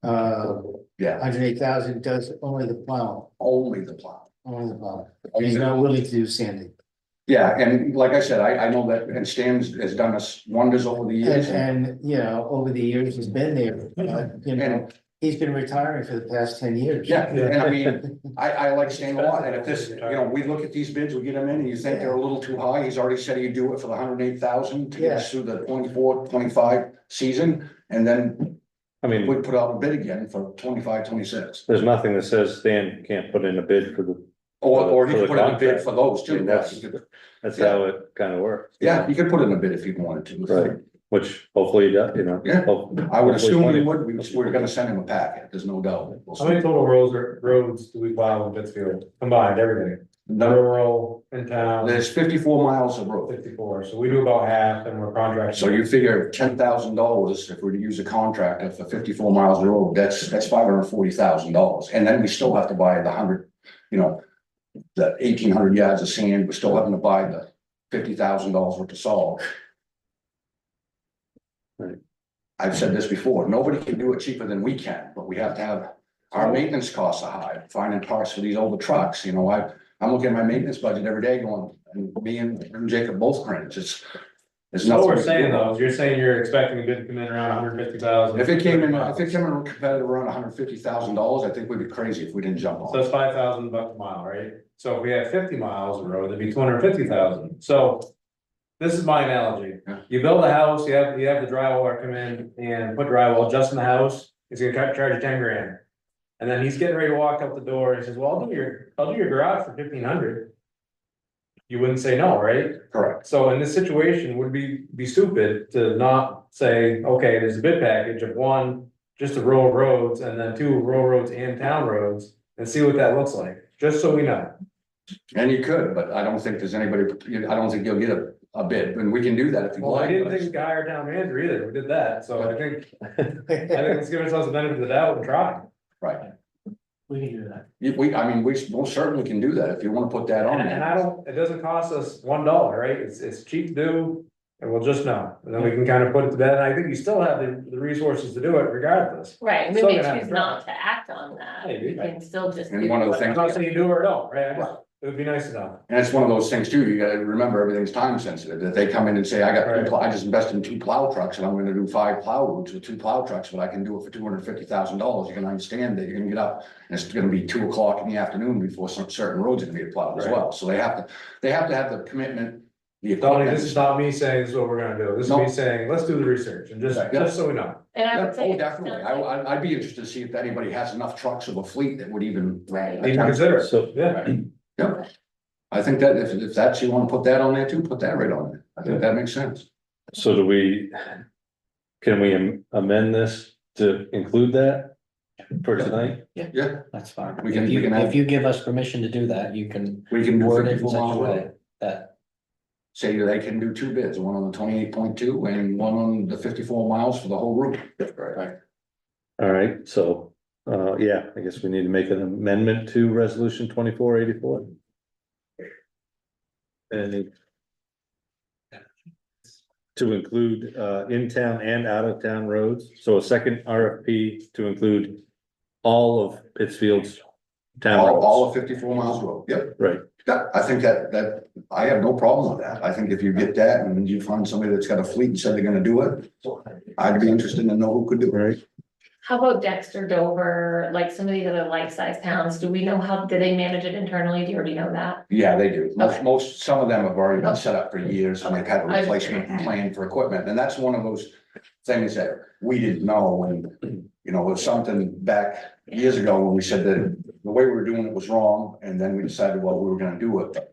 Yeah, 108,000 does only the plow, only the plow. only the plow. He's not willing to do sanding. Yeah, and like I said, I know that, and Stan has done us wonders over the years. And, you know, over the years, he's been there, you know, he's been retiring for the past 10 years. Yeah, and I mean, I like Stan a lot, and if this, you know, we look at these bids, we get them in, and you think they're a little too high, he's already said he'd do it for the 108,000 to get us through the 24-25 season, and then I mean, we'd put out a bid again for 25-26. there's nothing that says Stan can't put in a bid for the, Or he For could the put in a bid contract. for those I too. mean, that's Yeah. how it kind of works. Yeah, you could put in a bid if you wanted to. Right, which hopefully he does, you know. Yeah. Hope- I would hopefully assume we 20 would, we're gonna send him a packet, there's no doubt. We'll How many see. total roads do we plow in Pittsfield, combined, everything, No, rural, in town, there's 54 miles of road. 54, so we do about half and we're contracted. So you figure $10,000, if we're to use a contractor for 54 miles of road, that's $540,000. And then we still have to buy the 100, you know, the 1,800 yards of sand, we're still having to buy the $50,000 worth of salt. Right. I've said this before, nobody can do it cheaper than we can, but we have to have, our maintenance costs are high, finding parts for these older trucks, you know, I'm looking at my maintenance budget every day going, and me and Jacob both cringe, it's So what nothing. we're saying though, is you're saying you're expecting a bid to come in around 150,000. If it came in competitive around $150,000, I think we'd be crazy if we didn't jump So on. that's $5,000 a mile, right? So if we had 50 miles of road, it'd be 250,000. So this is my analogy. Yeah. You build a house, you have the drywaller come in and put drywall just in the house, he's gonna charge you 10 grand. And then he's getting ready to walk out the door, and he says, well, I'll do your garage for 1,500. You wouldn't say no, right? Correct. So in this situation, would be stupid to not say, okay, there's a bid package of one, just a row of roads, and then two row roads and town roads, and see what that looks like, just so we know. And you could, but I don't think there's anybody, I don't think you'll get a bid, and we can do that if you Well, I like. didn't but think we could hire a town manager either, we did that, so I think let's give ourselves the benefit of the doubt and try. Right. We can do that. I mean, we most certainly can do that if you wanna put that on And I there. don't, it doesn't cost us $1, right? It's cheap to do, and we'll just know, and then we can kind of put it to bed, and I think you still have the resources to do it regardless. Right, we Still may gonna have choose to not to act on that, Maybe, we can still just. And do one of the what- I'm things- not saying you do or don't, right? It would be nice to know. And it's one of those things too, you gotta remember, everything's time sensitive, that they come in and say, Right. I just invested in 2 plow trucks and I'm gonna do 5 plow routes with 2 plow trucks, but I can do it for $250,000, you can understand that you're gonna get up. And it's gonna be 2 o'clock in the afternoon before some certain roads are gonna be plowed as Right. well, so they have to have the commitment. The Tony, equipment. this is not me saying this is what we're gonna do, this is No. me saying, let's do the research, and just Yeah. so we know. And I Yeah, would say. oh, it definitely, sounds like- I'd be interested to see if anybody has enough trucks of a fleet that would even. Right. Even consider it, So- yeah. Yeah, I think that if that's, you wanna put that on there too, put that right on there, I think that makes sense. So can we amend this to include that for tonight? Yeah, That's fine. We can- If we you, can have- if you give us permission to do that, you can we can do word it in 54 such a miles way road. that, Say they can do 2 bids, one on the 28.2 and one on the 54 miles for the whole route. Right. All right, so, yeah, I guess we need to make an amendment to resolution 2484. And to include, in-town and out-of-town roads, so a second RFP to include all of Pittsfield's town All roads. of 54 miles road, yep. Right, Yeah, I think that, I have no problem with that. I think if you get that and you find somebody that's got a fleet and said they're gonna do it, I'd be interested to know who could do it. right. How about Dexter, Dover, like some of these other like-sized towns, do we know do they manage it internally, do you already know that? Yeah, they do. Okay. Some of them have already been set up for years and they've had a Okay. replacement plan for equipment. And that's one of those things that we didn't know when, you know, it was something back years ago when we said that the way we were doing it was wrong. And then we decided, well, we were gonna do it.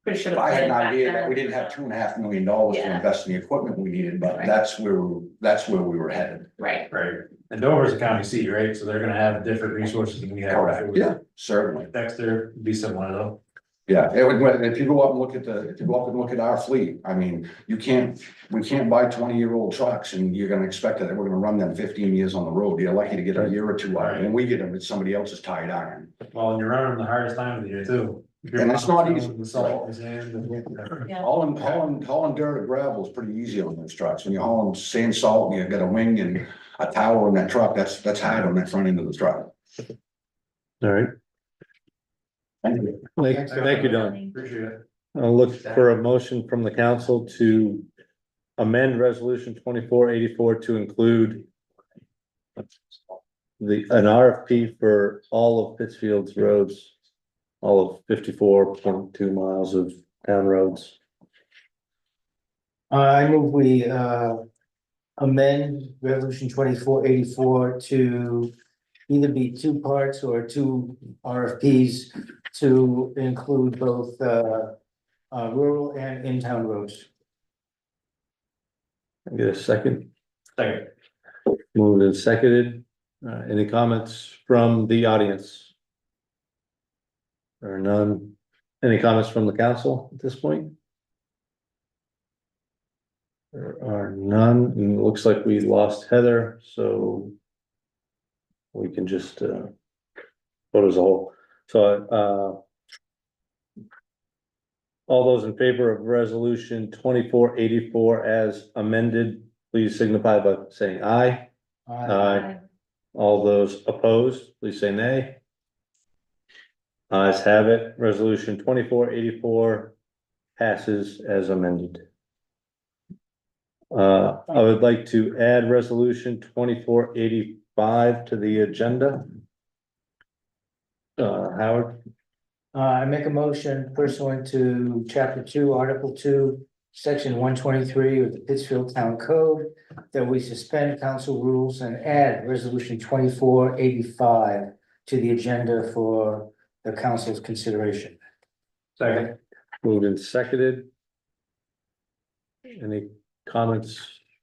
Pretty sure. I had an idea that we didn't have $2.5 million to Yeah. invest in the equipment we needed, but Right. that's where we were headed. Right, Right. And Dover's a county seat, right? So they're gonna have different resources than we have. Correct, yeah, certainly. Dexter would be similar though. Yeah, if you go up and look at if you go up and look at our fleet, I mean, we can't buy 20-year-old trucks and you're gonna expect that we're gonna run them 15 years on the road. You're lucky to get a year or two out. When we get them, it's somebody else's tired iron. Well, and you're running the hardest time of the year too. If you're And it's not plowing easy. The salt, the sand, and- Yeah. Hauling dirt or gravel is pretty easy on those trucks. When you're hauling sand, salt, and you got a wing and a tower in that truck, that's hard on that front end of the truck. All right. Thank you. Thank you, Don. Appreciate it. I'll look for a motion from the council to amend resolution 2484 to include an RFP for all of Pittsfield's roads, all of 54.2 miles of town roads. I move we amend resolution 2484 to either be two parts or two RFPs to include both rural and in-town roads. Get a second? Second. Moved and seconded. Any comments from the audience? There are none. Any comments from the council at this point? There are none, and it looks like we lost Heather, so we can just vote as a whole. So all those in favor of resolution 2484 as amended, please signify by saying aye. Aye. All those opposed, please say nay. Ayes have it. Resolution 2484 passes as amended. I would like to add resolution 2485 to the agenda. Howard, I make a motion pursuant to chapter 2, article 2, section 123 of the Pittsfield Town Code, that we suspend council rules and add resolution 2485 to the agenda for the council's consideration. Second. moved and seconded. Any comments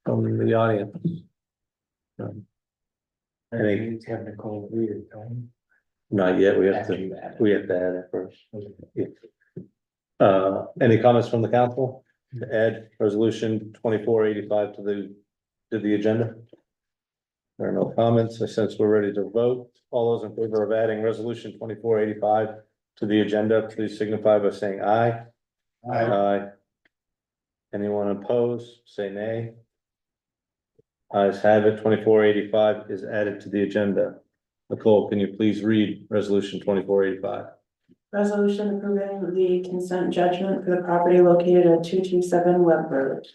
from the audience? Any- Have Nicole read it, don't we? Not yet, we have After to, you add it. we have to add it first. Any comments from the council to add resolution 2485 to the agenda? There are no comments, I sense we're ready to vote. All those in favor of adding resolution 2485 to the agenda, please signify by saying aye. Aye. Anyone opposed, say nay. Ayes have it, 2485 is added to the agenda. Nicole, can you please read resolution 2485? Resolution approving the consent judgment for the property located at 227 Webb Road.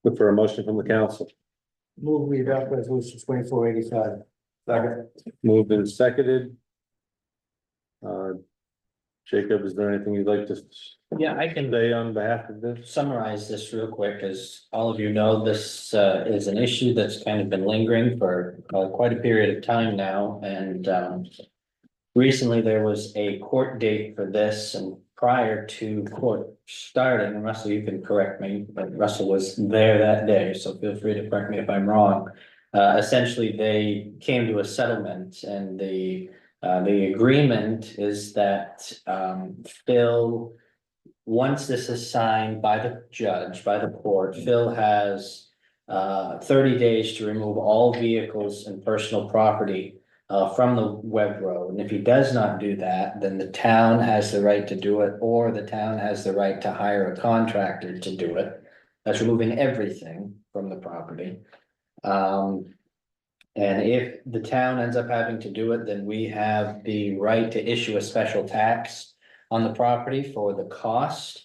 Look for a motion from the council. Move we adopt resolution 2485. Second. Moved and seconded. Jacob, is there anything you'd like to Yeah, I can say on behalf of this? summarize this real quick. As all of you know, this is an issue that's kind of been lingering for quite a period of time now, and recently there was a court date for this, and prior to court starting, and Russell, you can correct me, but Russell was there that day, so feel free to correct me if I'm wrong. Essentially, they came to a settlement, and the agreement is that Phil, once this is signed by the judge, by the court, Phil has 30 days to remove all vehicles and personal property from the Webb Road. And if he does not do that, then the town has the right to do it, or the town has the right to hire a contractor to do it. That's removing everything from the property. And if the town ends up having to do it, then we have the right to issue a special tax on the property for the cost.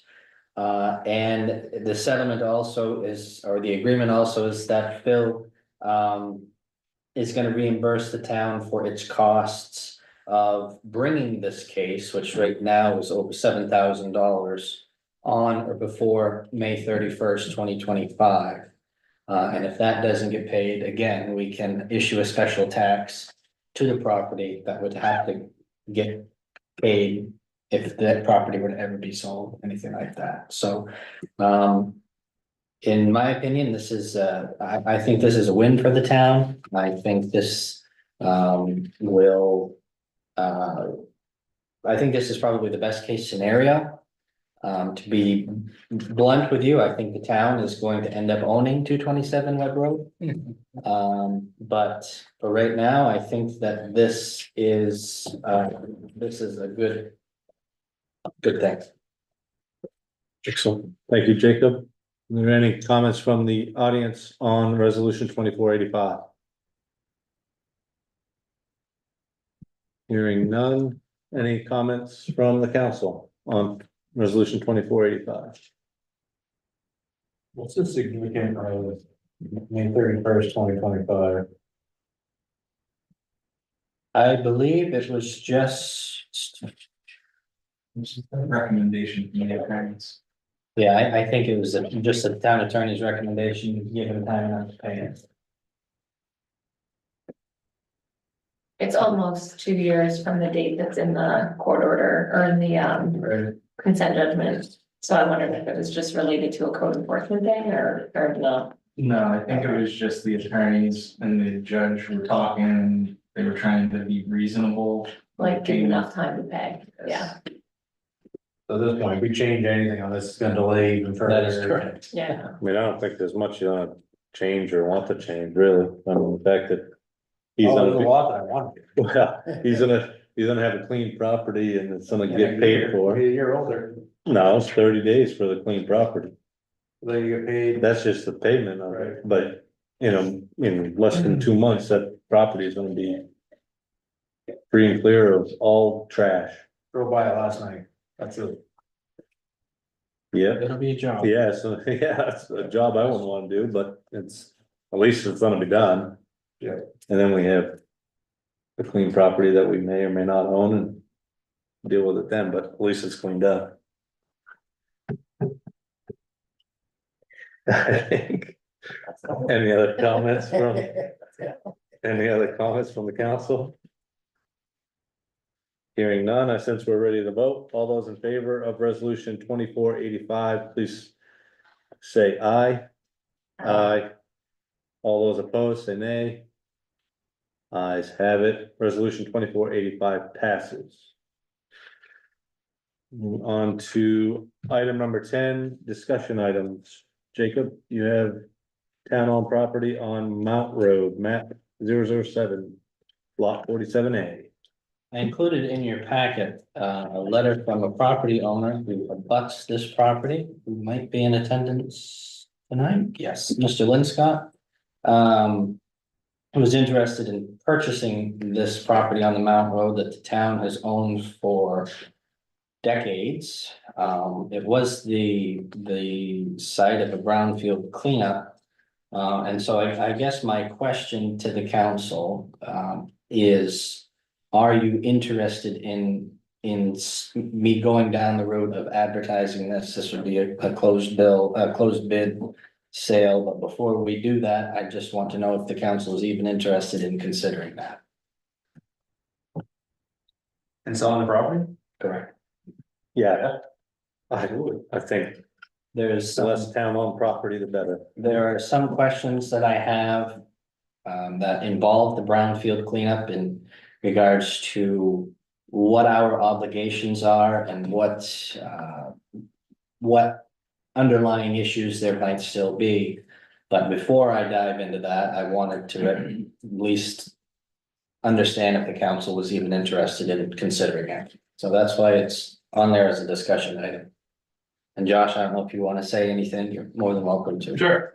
And the settlement also is, or the agreement also is that Phil is gonna reimburse the town for its costs of bringing this case, which right now is over $7,000 on or before May 31st, 2025. And if that doesn't get paid, again, we can issue a special tax to the property that would have to get paid if that property were to ever be sold, anything like that. So, In my opinion, this is, I think this is a win for the town. I think this, will, I think this is probably the best case scenario. To be blunt with you, I think the town is going to end up owning 227 Webb Road. But for right now, I think that this is a good thing. Excellent. Thank you, Jacob. Are there any comments from the audience on resolution 2485? Hearing none. Any comments from the council on resolution 2485? What's the significance of May 31st, 2025? I believe it was just, Recommendation from the attorneys. yeah, I think it was just the town attorney's recommendation, to give him time enough to pay it. It's almost 2 years from the date that's in the court order or in the consent judgment. So I wondered if it was just related to a code enforcement thing or no. No, I think it was just the attorneys and the judge were talking, and they were trying to be reasonable. Like give enough time to pay, yeah, So at this point, if we change anything on this, it's gonna delay even further. That is correct. yeah. I mean, I don't think there's much you wanna change or want to change, really. I mean, the fact that he's Oh, there's a gonna, lot that I want to. well, he's gonna have a clean property and it's gonna get paid for. Be a year older, No, it's 30 days for the clean property. then you get paid. That's just the payment of Right. it, but, you know, in less than 2 months, that property is gonna be free and clear of all trash. Drove by it last night, that's it. Yeah, It'll be a job. yeah, so, yeah, it's a job I wouldn't wanna do, but it's, at least it's gonna be done. Yeah. And then we have a clean property that we may or may not own and deal with it then, but at least it's cleaned up. I think. Any other comments from, any other comments from the council? Hearing none, since we're ready to vote, all those in favor of resolution 2485, please say aye. Aye. All those opposed, say nay. Ayes have it. Resolution 2485 passes. Move on to item number 10, discussion items. Jacob, you have town-owned property on Mount Road, map 007, lot 47A. I included in your packet, a letter from a property owner who abuts this property, who might be in attendance tonight. Yes, Mr. Linscott. Who was interested in purchasing this property on the Mount Road that the town has owned for decades. It was the site of a brownfield cleanup. And so I guess my question to the council, is, are you interested in me going down the road of advertising this? This would be a closed bid sale, but before we do that, I just want to know if the council is even interested in considering that. And selling the property? Correct. Yeah. I would. I think There's the some, less town-owned property, the better. there are some questions that I have. That involve the brownfield cleanup in regards to what our obligations are and what underlying issues there might still be. But before I dive into that, I wanted to at least understand if the council was even interested in considering it. So that's why it's on there as a discussion item. And Josh, I don't know if you want to say anything, you're more than welcome to. Sure.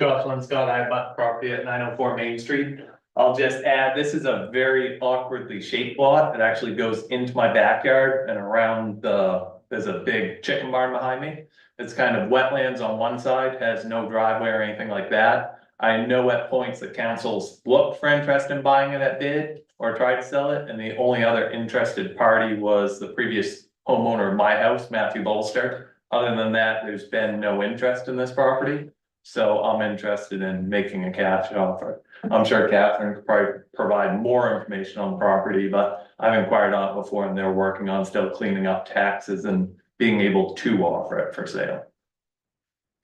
Josh Linscott, I bought property at 904 Main Street. I'll just add, this is a very awkwardly shaped lot. It actually goes into my backyard and around there's a big chicken barn behind me. It's kind of wetlands on one side, has no driveway or anything like that. I know at points that councils looked for interest in buying it at bid or tried to sell it, and the only other interested party was the previous homeowner of my house, Matthew Bolster. Other than that, there's been no interest in this property. So I'm interested in making a cash offer. I'm sure Catherine could probably provide more information on the property, but I've inquired on it before and they're working on still cleaning up taxes and being able to offer it for sale.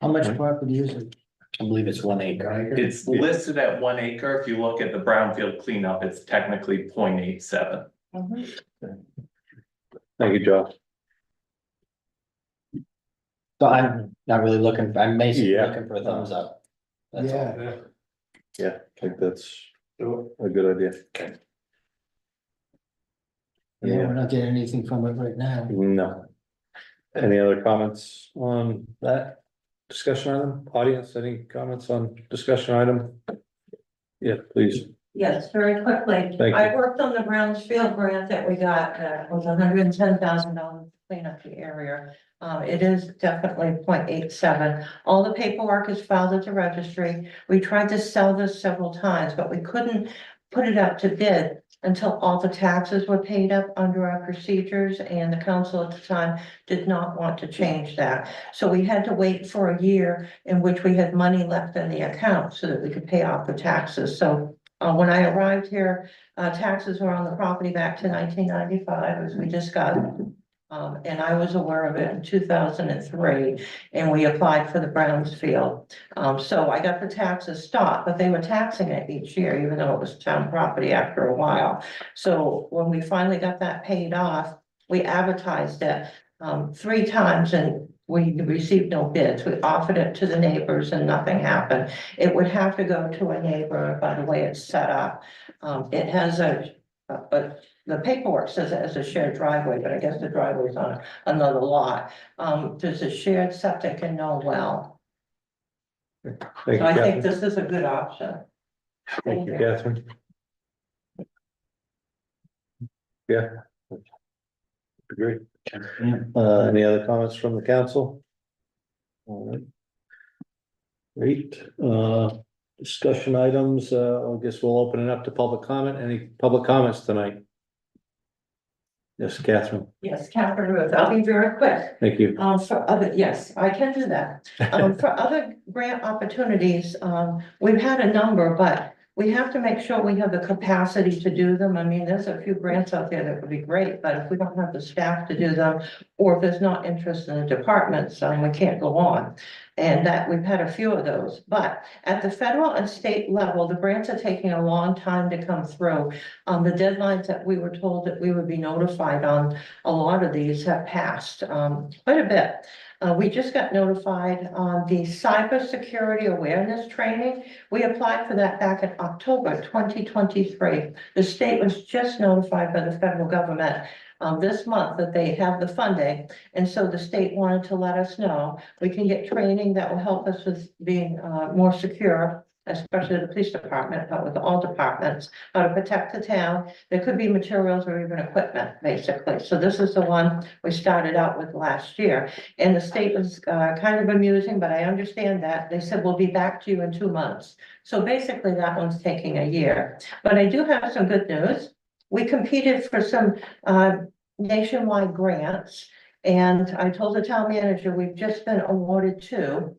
How much property is it? I believe it's 1 acre. It's listed at 1 acre. If you look at the brownfield cleanup, it's technically 0.87. Thank you, Josh. So I'm not really looking, I'm basically Yeah. looking for a thumbs up. That's all. Yeah, Yeah, I think that's a good idea. yeah, we're not getting anything from it right now. No. Any other comments on that discussion item? Audience, any comments on discussion item? Yeah, please. Yes, very quickly. Thank you. I worked on the Brownsfield grant that we got, it was $110,000 to clean up the area. It is definitely 0.87. All the paperwork is filed at the registry. We tried to sell this several times, but we couldn't put it up to bid until all the taxes were paid up under our procedures, and the council at the time did not want to change that. So we had to wait for a year in which we had money left in the account so that we could pay off the taxes. So when I arrived here, taxes were on the property back to 1995, as we discussed. And I was aware of it in 2003, and we applied for the Brownsfield. So I got the taxes stopped, but they were taxing it each year, even though it was town property after a while. So when we finally got that paid off, we advertised it 3 times and we received no bids. We offered it to the neighbors and nothing happened. It would have to go to a neighbor by the way it's set up. It has the paperwork says it has a shared driveway, but I guess the driveway is on another lot. There's a shared septic and no well. Thank So you, I think Catherine. this is a good option. Thank you, Catherine. Yeah. Agree. Any other comments from the council? All right. Great, discussion items, I guess we'll open it up to public comment. Any public comments tonight? Yes, Catherine, Yes, Catherine Ruth, I'll be very quick. thank you. For other, yes, I can do that. For other grant opportunities, we've had a number, but we have to make sure we have the capacity to do them. I mean, there's a few grants out there that would be great, but if we don't have the staff to do them, or if there's not interest in the departments, we can't go on. And that we've had a few of those, but at the federal and state level, the grants are taking a long time to come through. The deadlines that we were told that we would be notified on, a lot of these have passed, quite a bit. We just got notified on the cybersecurity awareness training. We applied for that back in October 2023. The state was just notified by the federal government this month that they have the funding. And so the state wanted to let us know we can get training that will help us with being more secure, especially the police department, but with all departments, how to protect the town. There could be materials or even equipment, basically. So this is the one we started out with last year. And the state was kind of amusing, but I understand that. They said, we'll be back to you in 2 months. So basically that one's taking a year. But I do have some good news. We competed for some nationwide grants, and I told the town manager, we've just been awarded 2.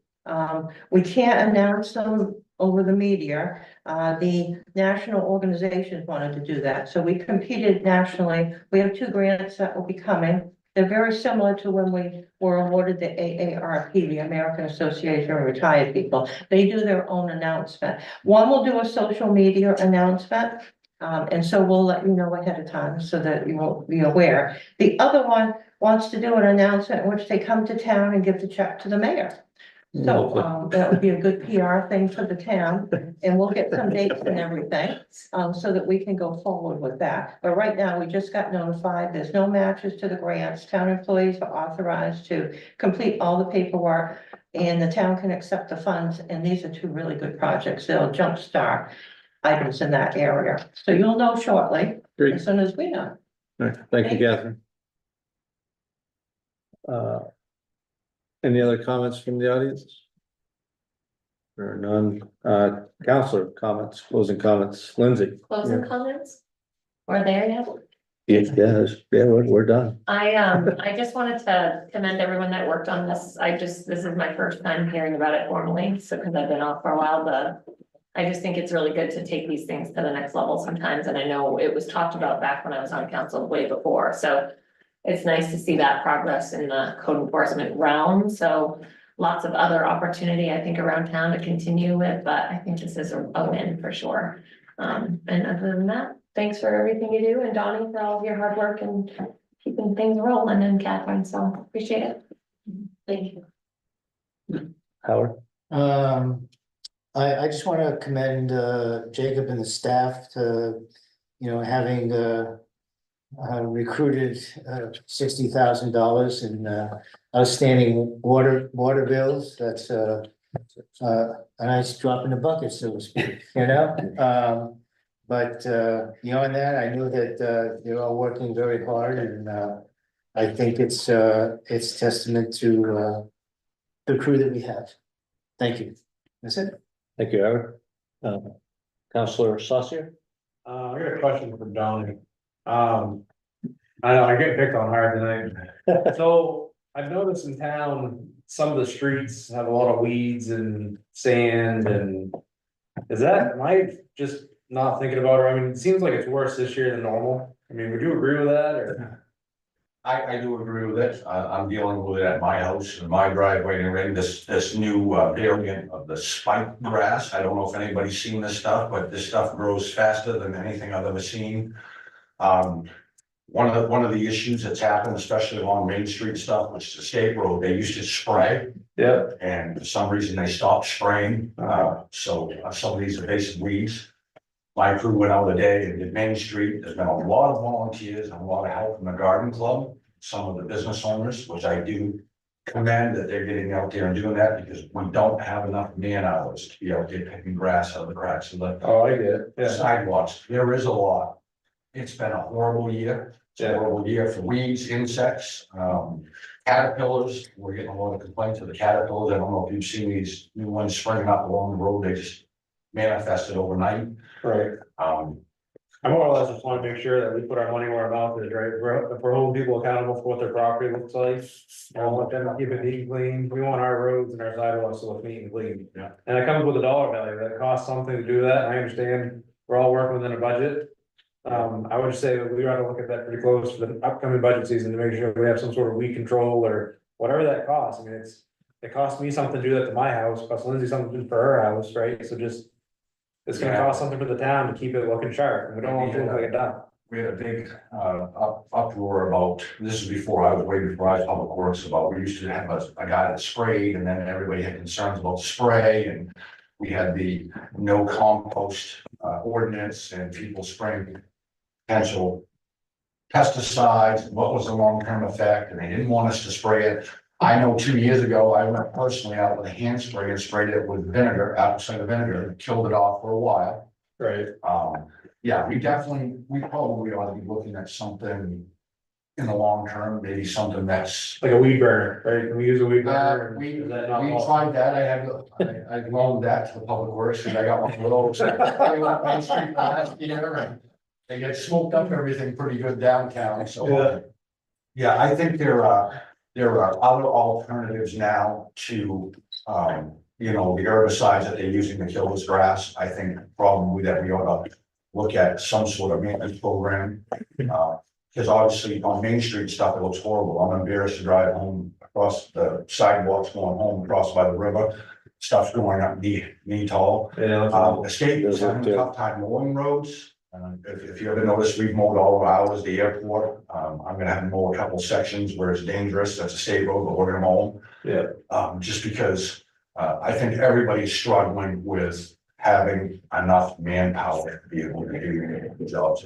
We can't announce them over the media. The national organizations wanted to do that, so we competed nationally. We have 2 grants that will be coming. They're very similar to when we were awarded the AARP, the American Association of Retired People. They do their own announcement. One will do a social media announcement. And so we'll let you know ahead of time so that you will be aware. The other one wants to do an announcement in which they come to town and give the check to the mayor. So, that would be a good PR thing for the town, and we'll get some dates and everything, so that we can go forward with that. But right now, we just got notified, there's no matches to the grants. Town employees are authorized to complete all the paperwork, and the town can accept the funds, and these are 2 really good projects. They'll jumpstart items in that area. So you'll know shortly, Great. as soon as we know. All right, thank you, Catherine. Any other comments from the audience? There are none. Counselor comments, closing comments, Lindsay? Closing comments? We're there yet? Yes, yeah, we're done. I just wanted to commend everyone that worked on this. This is my first time hearing about it formally, so because I've been off for a while, I just think it's really good to take these things to the next level sometimes, and I know it was talked about back when I was on council way before, so it's nice to see that progress in the code enforcement realm. So lots of other opportunity, I think, around town to continue with, but I think this is a win for sure. And other than that, thanks for everything you do, and Donnie for all of your hard work and keeping things rolling, and Catherine, so appreciate it. Thank you. Howard? I just want to commend, Jacob and the staff to, having, recruited, $60,000 in, outstanding water bills. That's, a nice drop in the bucket, so to speak, But beyond that, I know that they're all working very hard, and I think it's testament to the crew that we have. Thank you. That's it. Thank you, Howard. Counselor Saucier? I got a question for Donnie. I know I get picked on hard tonight. So I've noticed in town, some of the streets have a lot of weeds and sand and. Am I just not thinking about it? I mean, it seems like it's worse this year than normal. I mean, would you agree with that or? I do agree with it. I'm dealing with it at my house, in my driveway, and this new variant of the spike grass. I don't know if anybody's seen this stuff, but this stuff grows faster than anything I've ever seen. One of the issues that's happened, especially along Main Street stuff, which is a state road, they used to spray. Yeah. And for some reason they stopped spraying, so some of these invasive weeds. My crew went out today and did Main Street. There's been a lot of volunteers and a lot of help from the garden club, some of the business owners, which I do commend that they're getting out there and doing that, because we don't have enough man hours to be out there picking grass out of the cracks of the Oh, I get it. Yeah. sidewalks. There is a lot. It's been a horrible year. It's a horrible year for weeds, insects, caterpillars. We're getting a lot of complaints of the caterpillars. I don't know if you've seen these new ones springing up along the road. They just manifested overnight. Right. I more or less just want to make sure that we put our money where our mouth is, right? If we're holding people accountable for what their property looks like. I want them to keep it neat and clean. We want our roads and our sidewalks to look neat and clean. Yeah. And it comes with a dollar value. That costs something to do that. I understand we're all working within a budget. I would say that we ought to look at that pretty close for the upcoming budget season to make sure we have some sort of weed control or whatever that costs. I mean, it costs me something to do that to my house, costs Lindsay something to do for her house, right? So just. It's gonna cost something for the town to keep it looking sharp, and we don't want things like it done. We had a big uproar about, this is before I was way before I was public works, about, we used to have a guy that sprayed, and then everybody had concerns about spray, and we had the no compost ordinance and people spraying potential pesticides, what was the long-term effect, and they didn't want us to spray it. I know 2 years ago, I went personally out with a hand spray and sprayed it with vinegar, apple cider vinegar, and killed it off for a while. Right. Yeah, we probably ought to be looking at something in the long term, maybe something that's. Like a weed burner, right? Can we use a weed burner? We Is that not possible? tried that, I loaned that to the public works, and I got one of those. Main Street last year, and they get smoked up everything pretty good downtown, so. Yeah. Yeah, I think there are other alternatives now to, the herbicides that they're using to kill this grass. I think probably that we ought to look at some sort of maintenance program. Because obviously on Main Street stuff, it looks horrible. I'm embarrassed to drive home across the sidewalks going home across by the river. Stuff's going up knee tall. Yeah. Escape is having a tough time mowing roads. If you ever notice, we've mowed all of ours, the airport. I'm gonna have to mow a couple sections where it's dangerous. That's a state road, but we're gonna mow them. Yeah. Just because I think everybody's struggling with having enough manpower to be able to do the jobs.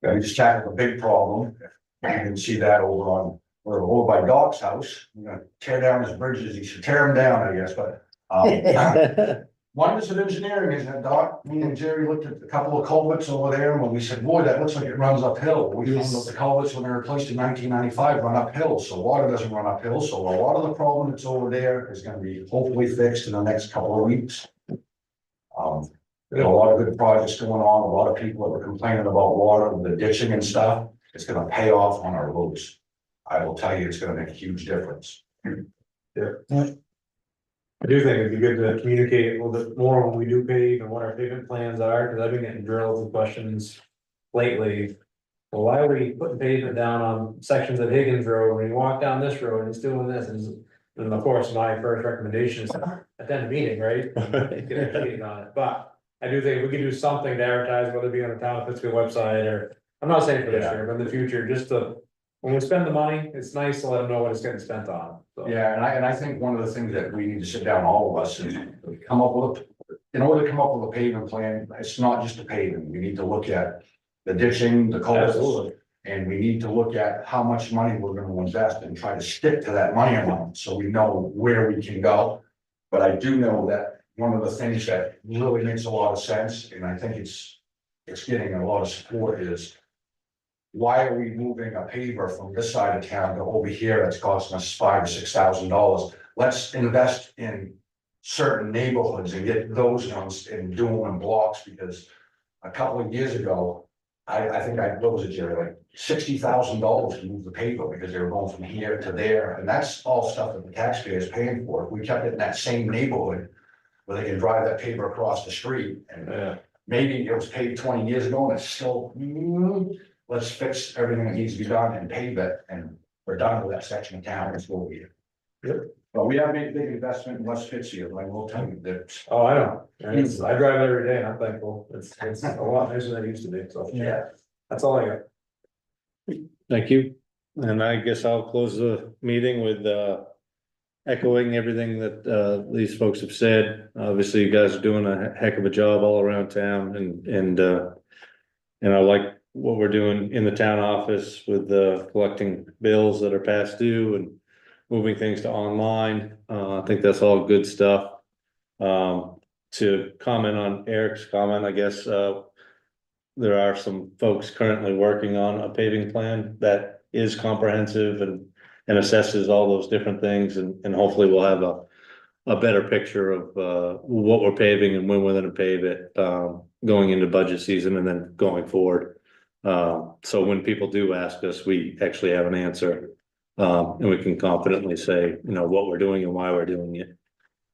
We just tackled a big problem. You can see that we're over by Doc's house. We're gonna tear down his bridges. He should tear them down, I guess, but. Wonders of engineering, isn't it, Doc? Me and Jerry looked at a couple of culverts over there, and when we said, boy, that looks like it runs uphill. We found that the culverts, when they were replaced in 1995, run uphill, so water doesn't run uphill. So a lot of the problem that's over there is gonna be hopefully fixed in the next couple of weeks. There's a lot of good projects going on, a lot of people that were complaining about water, the ditching and stuff. It's gonna pay off on our roads. I will tell you, it's gonna make a huge difference. Yeah. I do think it'd be good to communicate a little bit more when we do pave and what our pavement plans are, because I've been getting drills and questions lately. well, why are we putting pavement down on sections of Higgins Road when you walk down this road and it's doing this and of course, my first recommendation is attend a meeting, right? Get educated on it, but I do think if we could do something to advertise, whether it be on the town of Pittsfield website or, I'm not saying for this year, but in the future, just to. When we spend the money, it's nice to let them know what it's getting spent on, so. Yeah, and I think one of the things that we need to sit down, all of us, and come up with, in order to come up with a pavement plan, it's not just a paving, we need to look at the ditching, the culverts. Absolutely. And we need to look at how much money we're gonna invest and try to stick to that money amount, so we know where we can go. But I do know that one of the things that really makes a lot of sense, and I think it's getting a lot of support is. Why are we moving a paver from this side of town to over here that's costing us $5,000 or $6,000? Let's invest in certain neighborhoods and get those ones and do them in blocks, because a couple of years ago, I think what was it, Jerry, like $60,000 to move the paver because they were going from here to there, and that's all stuff that the taxpayer is paying for. If we kept it in that same neighborhood where they can drive that paver across the street, and maybe it was paved 20 years ago and it's still, let's fix everything that needs to be done and pave it, and we're done with that section of town, it's what we. Yep. But we have made a big investment in West Pittsfield, I will tell you that. Oh, I know, I drive it every day and I'm thankful, it's a lot nicer than it used to be, so. Yeah. That's all I got. Thank you. And I guess I'll close the meeting with, echoing everything that, these folks have said. Obviously, you guys are doing a heck of a job all around town and I like what we're doing in the town office with, collecting bills that are past due and moving things to online. I think that's all good stuff. To comment on Eric's comment, I guess, there are some folks currently working on a paving plan that is comprehensive and assesses all those different things, and hopefully we'll have a better picture of what we're paving and when we're gonna pave it, going into budget season and then going forward. So when people do ask us, we actually have an answer, and we can confidently say, you know, what we're doing and why we're doing it.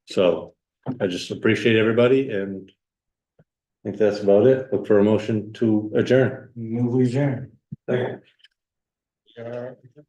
So I just appreciate everybody, and I think that's about it. Look for a motion to adjourn. Move adjourn. Thank you.